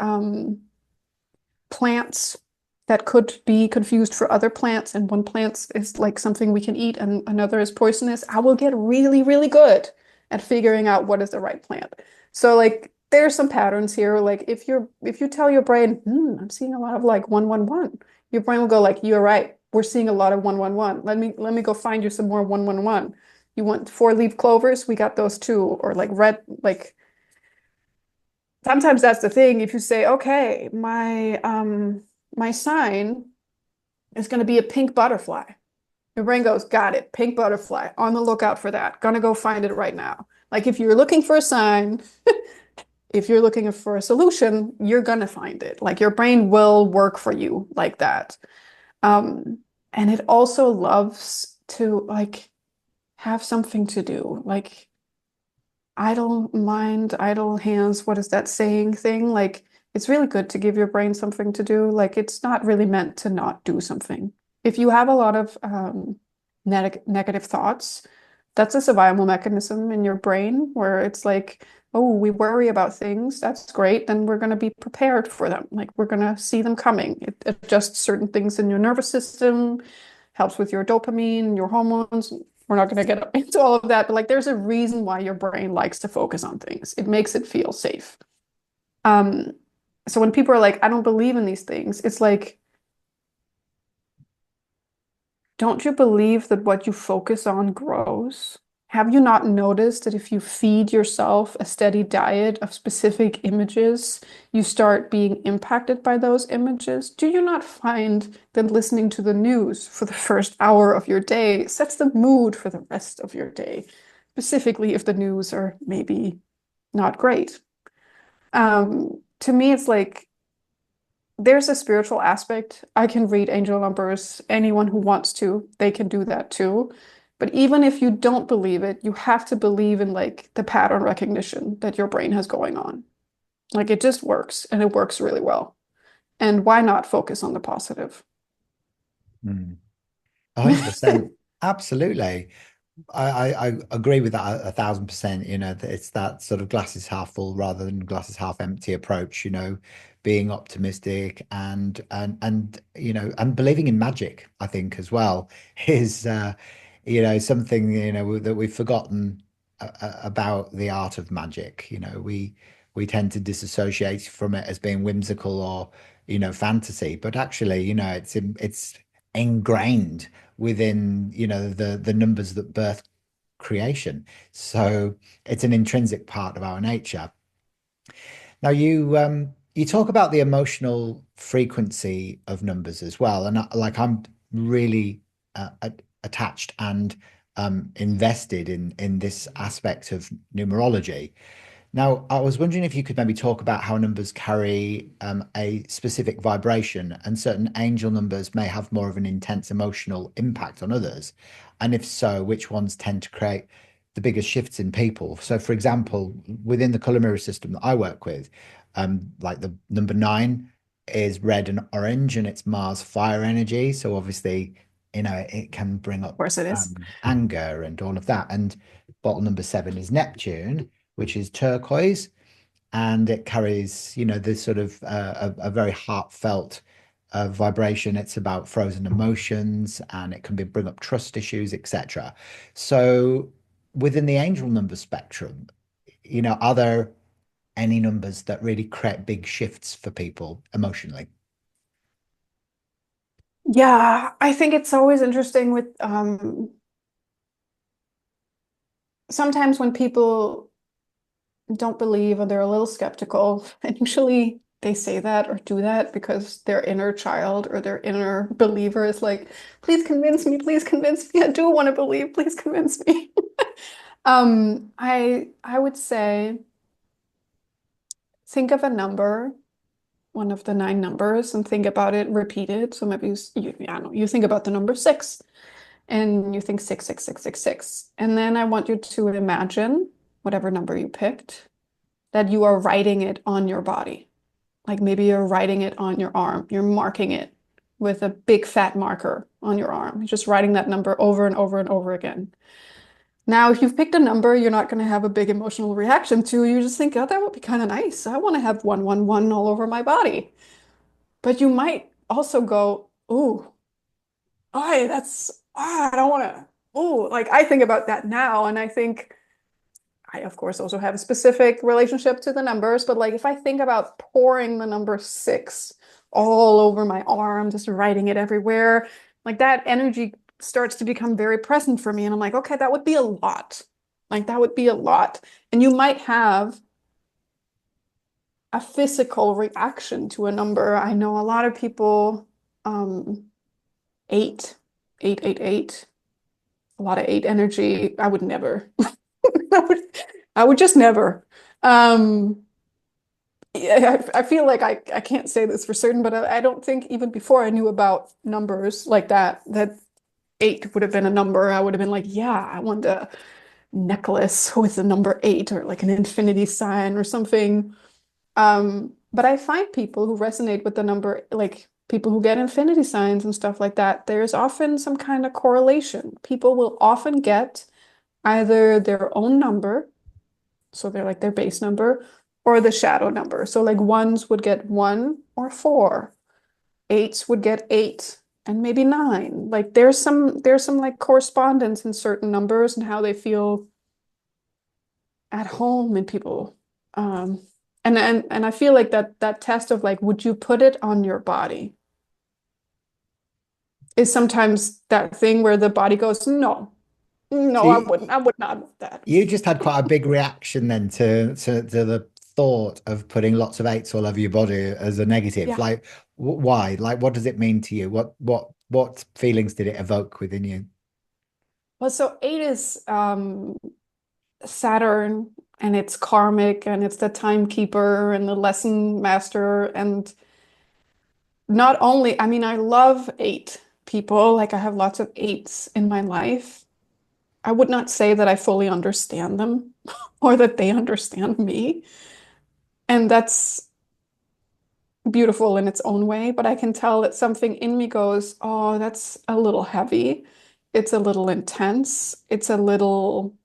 plants that could be confused for other plants, and one plant is like something we can eat and another is poisonous, I will get really, really good at figuring out what is the right plant. So like there's some patterns here. Like if you tell your brain, I'm seeing a lot of like 111, your brain will go like, you're right. We're seeing a lot of 111. Let me go find you some more 111. You want four-leaf clovers? We got those too. Or like red, like sometimes that's the thing. If you say, okay, my sign is going to be a pink butterfly. Your brain goes, got it, pink butterfly, on the lookout for that. Gonna go find it right now. Like if you're looking for a sign, if you're looking for a solution, you're gonna find it. Like your brain will work for you like that. Um, and it also loves to like have something to do. Like idle mind, idle hands, what is that saying thing? Like, it's really good to give your brain something to do. Like, it's not really meant to not do something. If you have a lot of negative thoughts, that's a survival mechanism in your brain where it's like, oh, we worry about things. That's great. Then we're going to be prepared for them. Like, we're going to see them coming. It adjusts certain things in your nervous system, helps with your dopamine, your hormones. We're not going to get into all of that, but like there's a reason why your brain likes to focus on things. It makes it feel safe. Um, so when people are like, I don't believe in these things, it's like, don't you believe that what you focus on grows? Have you not noticed that if you feed yourself a steady diet of specific images, you start being impacted by those images? Do you not find that listening to the news for the first hour of your day sets the mood for the rest of your day? specifically if the news are maybe not great. To me, it's like there's a spiritual aspect. I can read angel numbers. Anyone who wants to, they can do that too. But even if you don't believe it, you have to believe in like the pattern recognition that your brain has going on. Like it just works and it works really well. And why not focus on the positive? Mm. 100%. Absolutely. I agree with that 1,000%. That it's that sort of glasses half full rather than glasses half empty approach, being optimistic and believing in magic, I think as well, is something, that we've forgotten about the art of magic. We tend to disassociate from it as being whimsical or, fantasy, but actually, it's ingrained within the numbers that birth creation. So it's an intrinsic part of our nature. Now you talk about the emotional frequency of numbers as well, and I'm really attached and invested in this aspect of numerology. Now, I was wondering if you could maybe talk about how numbers carry a specific vibration, and certain angel numbers may have more of an intense emotional impact on others. And if so, which ones tend to create the biggest shifts in people? So, for example, within the color mirror system that I work with, like the number 9 is red and orange, and it's Mars fire energy. So, obviously, it can bring Of up course it is. anger and all of that. And bottle number 7 is Neptune, which is turquoise, and it carries, this sort of a very heartfelt vibration. It's about frozen emotions, and it can bring up trust issues, etc. So, within the angel number spectrum, are there any numbers that really create big shifts for people emotionally? Yeah, I think it's always interesting with sometimes when people don't believe or they're a little skeptical, and usually they say that or do that because their inner child or their inner believer is like, please convince me. I do want to believe, please convince me. I would say think of a number, one of the 9 numbers, and think about it, repeat it. So maybe I don't know, you think about the number 6 and you think 66666. And then I want you to imagine whatever number you picked, that you are writing it on your body. Like maybe you're writing it on your arm, you're marking it with a big fat marker on your arm. You're just writing that number over and over and over again. Now, if you've picked a number you're not going to have a big emotional reaction to, you just think, oh, that would be kind of nice. I want to have 111 all over my body. But you might also go, ooh, oh, I don't want to, ooh, like I think about that now. And I think, I, of course, also have a specific relationship to the numbers, but like if I think about pouring the number 6 all over my arm, just writing it everywhere, like that energy starts to become very present for me. And I'm like, okay, that would be a lot. Like that would be a lot. And you might have a physical reaction to a number. I know a lot of people, um, 8, 888, a lot of 8 energy. I would never. I would, I would just never. Um, yeah, I feel like I can't say this for certain, but I don't think even before I knew about numbers like that, that 8 would have been a number. I would have been like, yeah, I want a necklace with the number 8 or like an infinity sign or something. But I find people who resonate with the number, like people who get infinity signs and stuff like that, there's often some kind of correlation. People will often get either their own number, so they're like their base number, or the shadow number. So like ones would get 1 or 4, eights would get 8 and maybe 9. Like there's some like correspondence in certain numbers and how they feel at home in people. Um, and I feel like that test of like, would you put it on your body? Is sometimes that thing where the body goes, no, So no, I wouldn't. I would not want that. you just had quite a big reaction then to the thought of putting lots of 8s all over your body as a negative. Yeah. Like, why? Like, what does it mean to you? What feelings did it evoke within you? Well, so 8 is Saturn, and it's karmic, and it's the timekeeper and the lesson master. And not only, I mean, I love eight people. Like I have lots of eights in my life. I would not say that I fully understand them or that they understand me. And that's beautiful in its own way, but I can tell that something in me goes, oh, that's a little heavy. It's a little intense. It's a little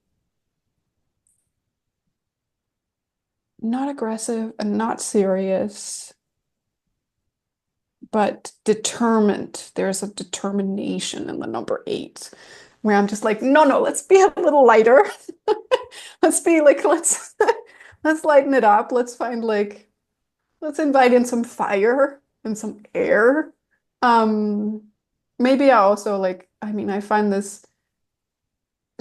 not aggressive and not serious, but determined. There's a determination in the number eight where I'm just like, no, no, let's be a little lighter. Let's be like, let's lighten it up. Let's find like, let's invite in some fire and some air. Um, maybe I also like, I mean, I find this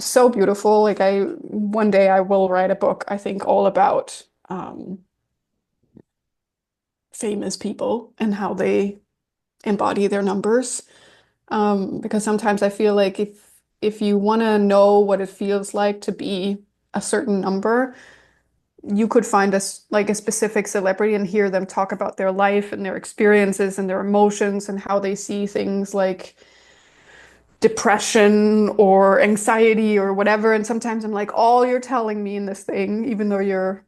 so beautiful. Like I one day I will write a book, I think, all about famous people and how they embody their numbers. Because sometimes I feel like if you want to know what it feels like to be a certain number, you could find like a specific celebrity and hear them talk about their life and their experiences and their emotions and how they see things like depression or anxiety or whatever. And sometimes I'm like, all you're telling me in this thing, even though you're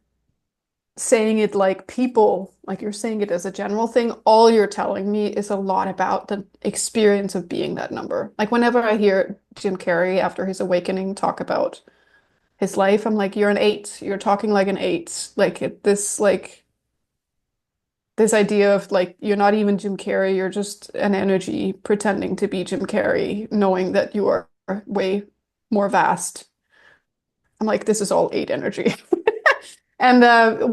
saying it like people, like you're saying it as a general thing, all you're telling me is a lot about the experience of being that number. Like whenever I hear Jim Carrey after his awakening talk about his life, I'm like, you're an eight. You're talking like an eight. Like this idea of like you're not even Jim Carrey, you're just an energy pretending to be Jim Carrey, knowing that you are way more vast. I'm like, this is all eight energy. And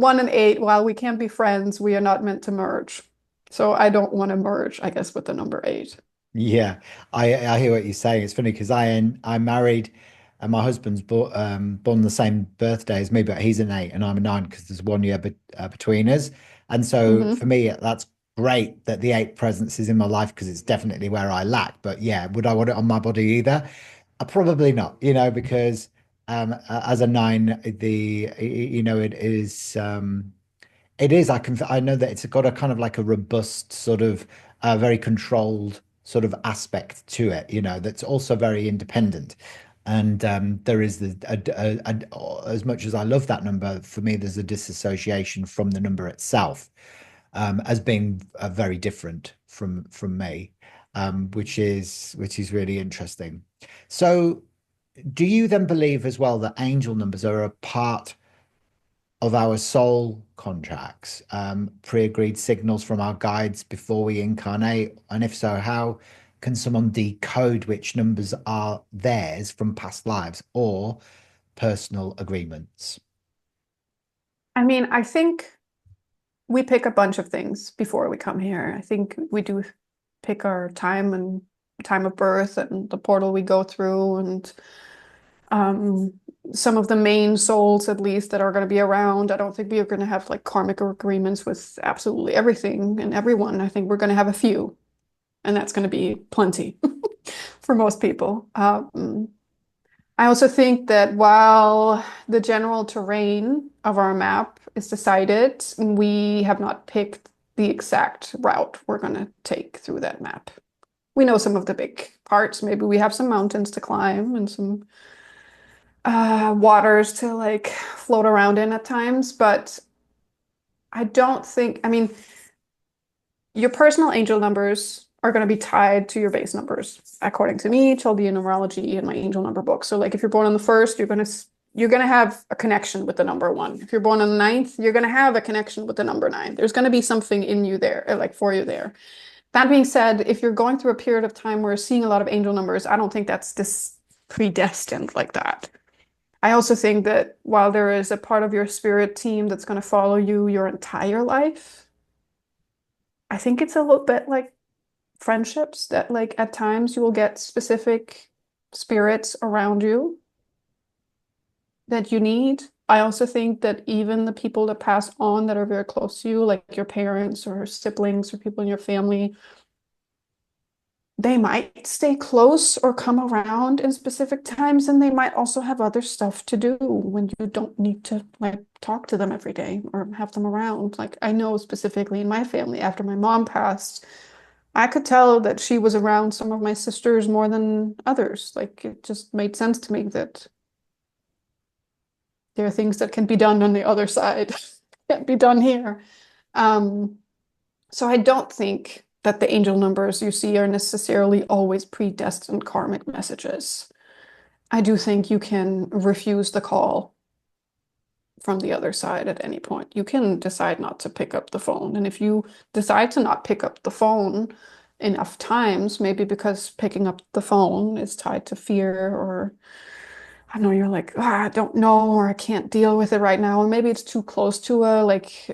one and eight, while we can't be friends, we are not meant to merge. So I don't want to merge, I guess, with the number eight. Yeah, I hear what you're saying. It's funny because I married, and my husband's born the same birthday as me, but he's an eight and I'm a nine because there's 1 year between us. And so for Hmm. me, that's great that the eight presence is in my life because it's definitely where I lack. But yeah, would I want it on my body either? Probably not, because as a nine, it is. I know that it's got a kind of like a robust sort of very controlled sort of aspect to it, that's also very independent. And there is as much as I love that number, for me, there's a disassociation from the number itself, as being very different from me, which is really interesting. So, do you then believe as well that angel numbers are a part of our soul contracts, pre-agreed signals from our guides before we incarnate? And if so, how can someone decode which numbers are theirs from past lives or personal agreements? I mean, I think we pick a bunch of things before we come here. I think we do pick our time and time of birth and the portal we go through and um, some of the main souls, at least, that are going to be around. I don't think we are going to have like karmic agreements with absolutely everything and everyone. I think we're going to have a few, and that's going to be plenty for most people. I also think that while the general terrain of our map is decided, we have not picked the exact route we're going to take through that map. We know some of the big parts. Maybe we have some mountains to climb and some waters to like float around in at times, but I don't think, I mean, your personal angel numbers are going to be tied to your base numbers, according to me, Chaldean Numerology, and my angel number book. So, like, if you're born on the first, you're gonna have a connection with the number one. If you're born on the ninth, you're gonna have a connection with the number nine. There's gonna be something in you there, like for you there. That being said, if you're going through a period of time where you're seeing a lot of angel numbers, I don't think that's this predestined like that. I also think that while there is a part of your spirit team that's going to follow you your entire life, I think it's a little bit like friendships that like at times you will get specific spirits around you that you need. I also think that even the people that pass on that are very close to you, like your parents or siblings or people in your family, they might stay close or come around in specific times, and they might also have other stuff to do when you don't need to like talk to them every day or have them around. Like I know specifically in my family, after my mom passed, I could tell that she was around some of my sisters more than others. Like it just made sense to me that there are things that can be done on the other side, can't be done here. Um, so I don't think that the angel numbers you see are necessarily always predestined karmic messages. I do think you can refuse the call from the other side at any point. You can decide not to pick up the phone. And if you decide to not pick up the phone enough times, maybe because picking up the phone is tied to fear, or I know you're like, "Ah, I don't know, or I can't deal with it right now. And maybe it's too close to a like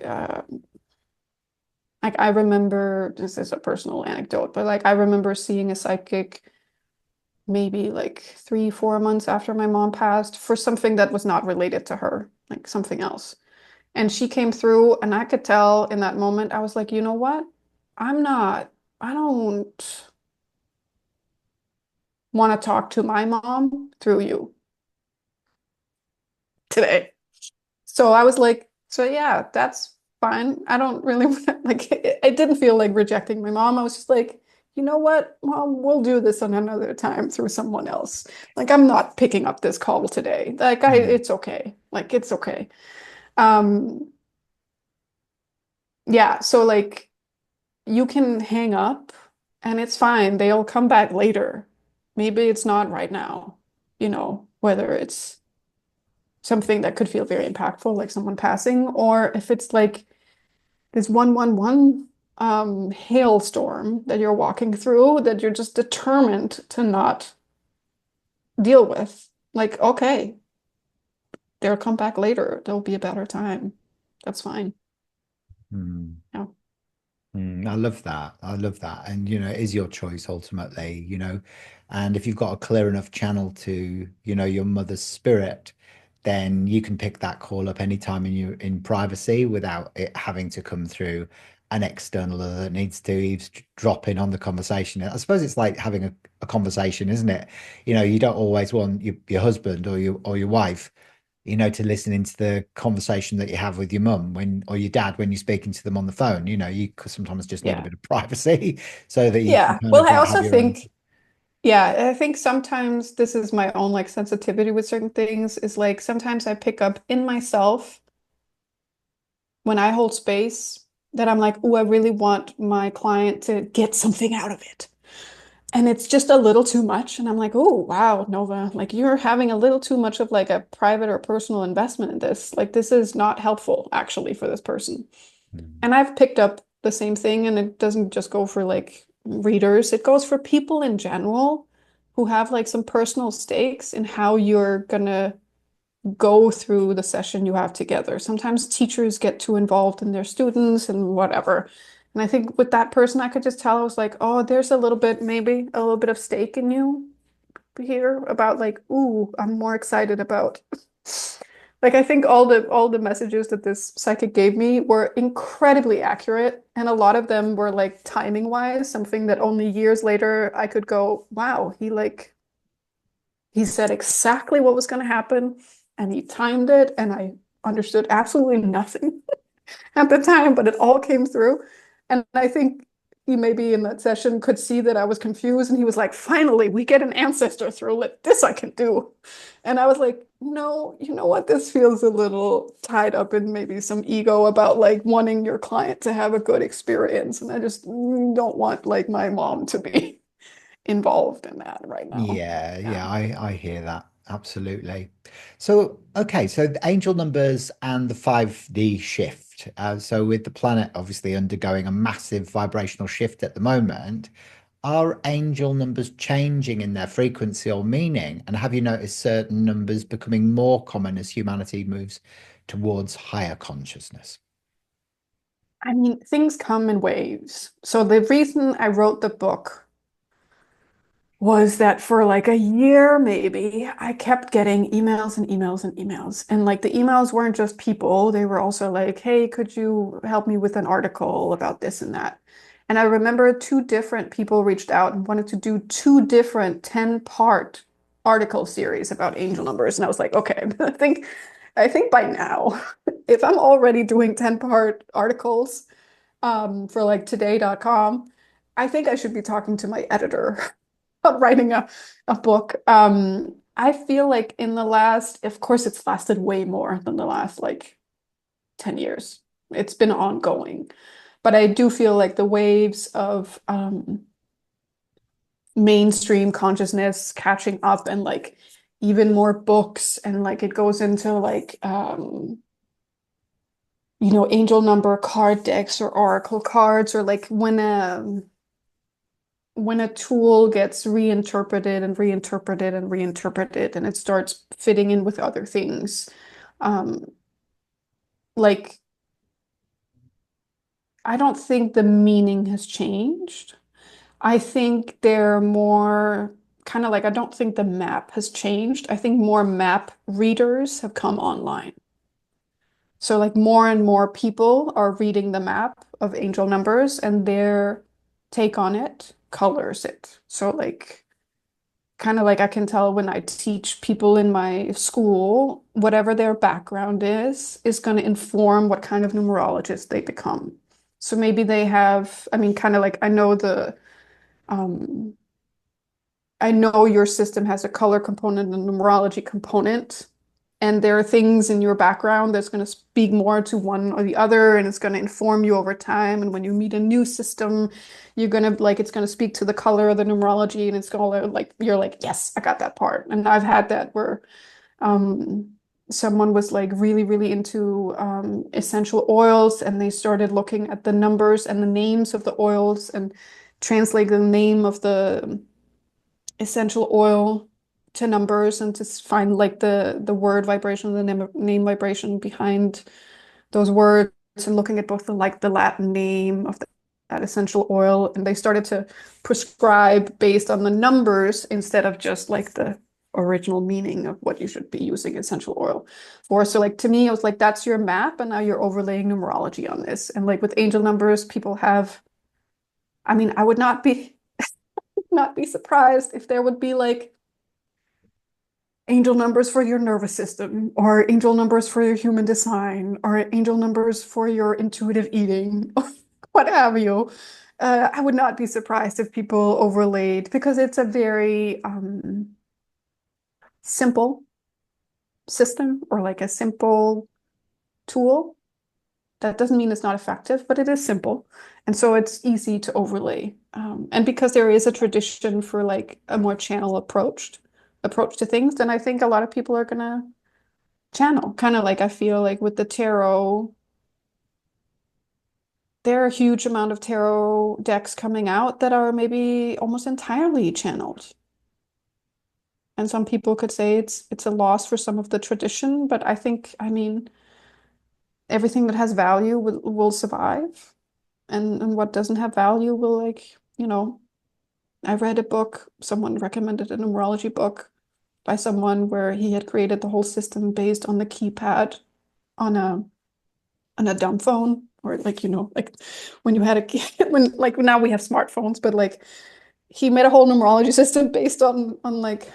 I remember, this is a personal anecdote, but like I remember seeing a psychic maybe like 3, 4 months after my mom passed for something that was not related to her, like something else. And she came through, and I could tell in that moment, I was like, you know what? I'm not, I don't want to talk to my mom through you today. So I was like, so yeah, that's fine. I don't really want to, like, it didn't feel like rejecting my mom. I was just like, you know what? Mom, we'll do this on another time through someone else. Like, I'm not picking up this call today. Like, Mm. it's okay. Like, it's okay. Um, yeah. So like, you can hang up and it's fine. They'll come back later. Maybe it's not right now, whether it's something that could feel very impactful, like someone passing, or if it's like this 111 hailstorm that you're walking through that you're just determined to not deal with. Like, okay, they'll come back later. There'll be a better time. That's fine. Mm. Yeah. I love that. I love that. And, it is your choice ultimately, and if you've got a clear enough channel to, your mother's spirit, then you can pick that call up anytime in privacy without it having to come through an external that needs to eavesdrop in on the conversation. I suppose it's like having a conversation, isn't it? You don't always want your husband or your wife to listen into the conversation that you have with your mum or your dad when you're speaking to them on the phone. You could sometimes just need a Yeah. bit of privacy so that you can Yeah. kind Well, of I have also your own. think, yeah, I think sometimes this is my own like sensitivity with certain things is like sometimes I pick up in myself when I hold space that I'm like, oh, I really want my client to get something out of it. And it's just a little too much. And I'm like, oh, wow, Nova, like you're having a little too much of like a private or personal investment in this. Like this is not helpful actually for this person. Mm. And I've picked up the same thing, and it doesn't just go for like readers, it goes for people in general who have like some personal stakes in how you're gonna go through the session you have together. Sometimes teachers get too involved in their students and whatever. And I think with that person, I could just tell I was like, oh, there's a little bit, maybe a little bit of stake in you here about like, ooh, I'm more excited about. Like I think all the messages that this psychic gave me were incredibly accurate, and a lot of them were like timing wise, something that only years later I could go, wow, he said exactly what was going to happen and he timed it, and I understood absolutely nothing at the time, but it all came through. And I think he maybe in that session could see that I was confused, and he was like, finally, we get an ancestor through. Let this I can do. And I was like, no, you know what? This feels a little tied up in maybe some ego about like wanting your client to have a good experience. And I just don't want like my mom to be involved in that right now. Yeah, Yeah. yeah, I hear that. Absolutely. So, okay, so the angel numbers and the 5D shift. So with the planet obviously undergoing a massive vibrational shift at the moment, are angel numbers changing in their frequency or meaning? And have you noticed certain numbers becoming more common as humanity moves towards higher consciousness? I mean, things come in waves. So the reason I wrote the book was that for like a year, maybe, I kept getting emails and emails and emails. And like the emails weren't just people, they were also like, hey, could you help me with an article about this and that? And I remember two different people reached out and wanted to do two different 10-part article series about angel numbers. And I was like, okay, I think by now, if I'm already doing 10-part articles for like today.com, I think I should be talking to my editor about writing a book. I feel like in the last, of course, it's lasted way more than the last like 10 years. It's been ongoing. But I do feel like the waves of mainstream consciousness catching up and like even more books and like it goes into like angel number card decks or oracle cards or like when a tool gets reinterpreted and reinterpreted and reinterpreted and it starts fitting in with other things. Um, like I don't think the meaning has changed. I think they're more kind of like I don't think the map has changed. I think more map readers have come online. So like more and more people are reading the map of angel numbers and their take on it colors it. So like kind of like I can tell when I teach people in my school, whatever their background is going to inform what kind of numerologist they become. So maybe they have, I mean, kind of like um, I know your system has a color component and a numerology component, and there are things in your background that's going to speak more to one or the other, and it's going to inform you over time. And when you meet a new system, you're going to like it's going to speak to the color of the numerology, and it's going to like you're like, yes, I got that part. And I've had that where um, someone was like really, really into essential oils, and they started looking at the numbers and the names of the oils and translate the name of the essential oil to numbers and to find like the word vibration, the name vibration behind those words and looking at both the Latin name of that essential oil. And they started to prescribe based on the numbers instead of just like the original meaning of what you should be using essential oil for. So like to me, it was like that's your map and now you're overlaying numerology on this. And like with angel numbers, people have, I mean, I would not be surprised if there would be like angel numbers for your nervous system, or angel numbers for your human design, or angel numbers for your intuitive eating, what have you. I would not be surprised if people overlaid because it's a very simple system or like a simple tool. That doesn't mean it's not effective, but it is simple. And so it's easy to overlay. And because there is a tradition for like a more channel approach to things, then I think a lot of people are gonna channel. Kind of like I feel like with the tarot, there are a huge amount of tarot decks coming out that are maybe almost entirely channeled. And some people could say it's a loss for some of the tradition, but I think, I mean, everything that has value will survive, and what doesn't have value will like, I read a book, someone recommended a numerology book by someone where he had created the whole system based on the keypad on a dumb phone or like like when you had a when like now we have smartphones but like he made a whole numerology system based on like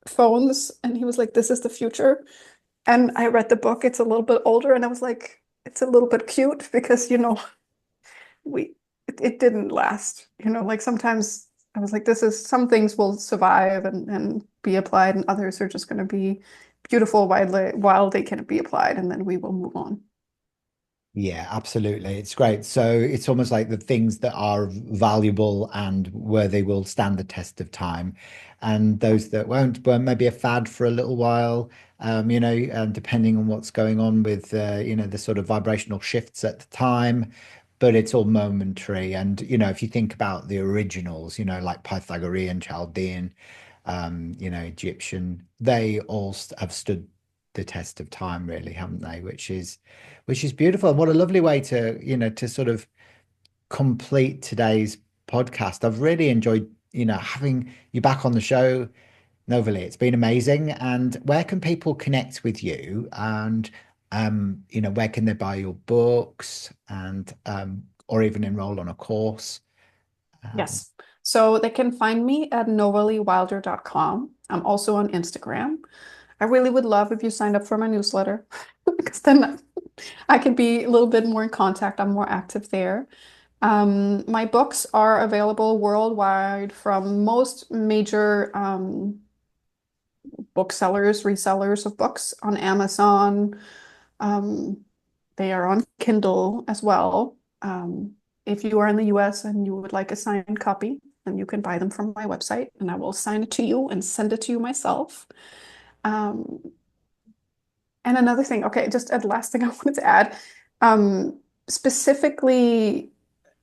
phones and he was like this is the future and I read the book. It's a little bit older and I was like it's a little bit cute because we it didn't last, like sometimes I was like this is some things will survive and be applied and others are just going to be beautiful while they can be applied and then we will move on. Yeah, absolutely. It's great. So it's almost like the things that are valuable and where they will stand the test of time. And those that won't, well, maybe a fad for a little while, depending on what's going on with, the sort of vibrational shifts at the time. But it's all momentary. And, if you think about the originals, like Pythagorean, Chaldean, Egyptian, they all have stood the test of time, really, haven't they? Which is beautiful. And what a lovely way to, to sort of complete today's podcast. I've really enjoyed, having you back on the show, Novalee. It's been amazing. And where can people connect with you? And where can they buy your books? And or even enroll on a course? Um, Yes. So they can find me at novaleewilder.com. I'm also on Instagram. I really would love if you signed up for my newsletter because then I could be a little bit more in contact. I'm more active there. My books are available worldwide from most major booksellers, resellers of books on Amazon. Um, they are on Kindle as well. If you are in the US and you would like a signed copy, then you can buy them from my website and I will sign it to you and send it to you myself. Um, and another thing, okay, just a last thing I wanted to add, specifically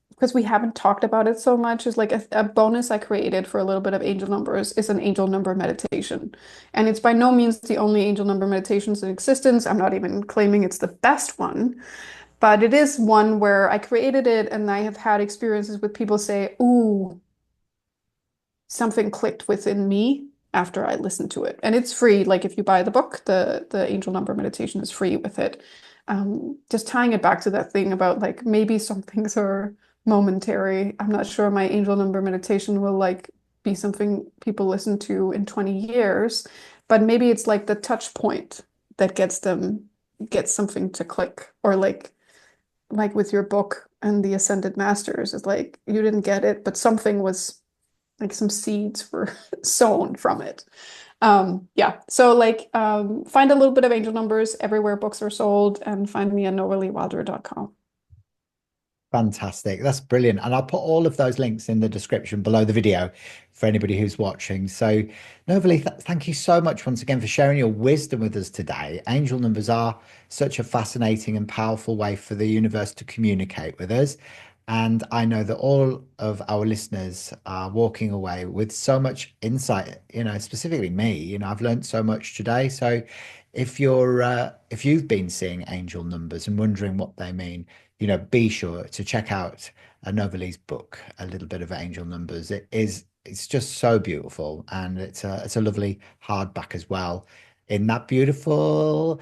because we haven't talked about it so much, is like a bonus I created for a little bit of angel numbers is an angel number meditation. And it's by no means the only angel number meditations in existence. I'm not even claiming it's the best one, but it is one where I created it and I have had experiences with people say, ooh, something clicked within me after I listened to it. And it's free. Like if you buy the book, the angel number meditation is free with it. Just tying it back to that thing about like maybe some things are momentary. I'm not sure my angel number meditation will like be something people listen to in 20 years, but maybe it's like the touch point that gets something to click or like with your book and the Ascended Masters is like you didn't get it, but something was like some seeds were sown from it. Yeah. So like find a little bit of angel numbers everywhere books are sold and find me at novaleewilder.com. Fantastic. That's brilliant. And I'll put all of those links in the description below the video for anybody who's watching. So, Novalee, thank you so much once again for sharing your wisdom with us today. Angel numbers are such a fascinating and powerful way for the universe to communicate with us. And I know that all of our listeners are walking away with so much insight, specifically me, I've learned so much today. So if you've been seeing angel numbers and wondering what they mean, be sure to check out Novalee's book, A Little Bit of Angel Numbers. It's just so beautiful, and it's a lovely hardback as well, in that beautiful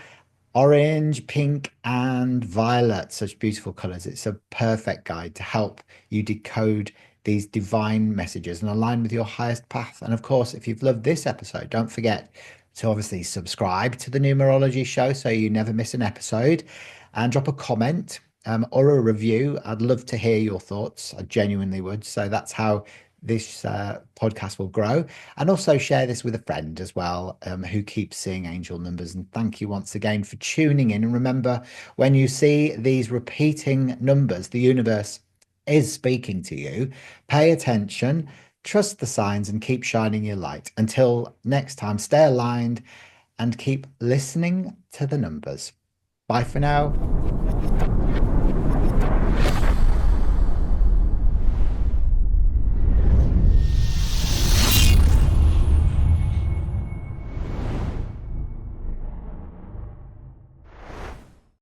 orange, pink, and violet, such beautiful colors. It's a perfect guide to help you decode these divine messages and align with your highest path. And of course, if you've loved this episode, don't forget to obviously subscribe to the Numerology Show so you never miss an episode, and drop a comment or a review. I'd love to hear your thoughts. I genuinely would. So that's how this podcast will grow. And also share this with a friend as well, who keeps seeing angel numbers. And thank you once again for tuning in. And remember, when you see these repeating numbers, the universe is speaking to you. Pay attention, trust the signs, and keep shining your light. Until next time, stay aligned and keep listening to the numbers. Bye for now.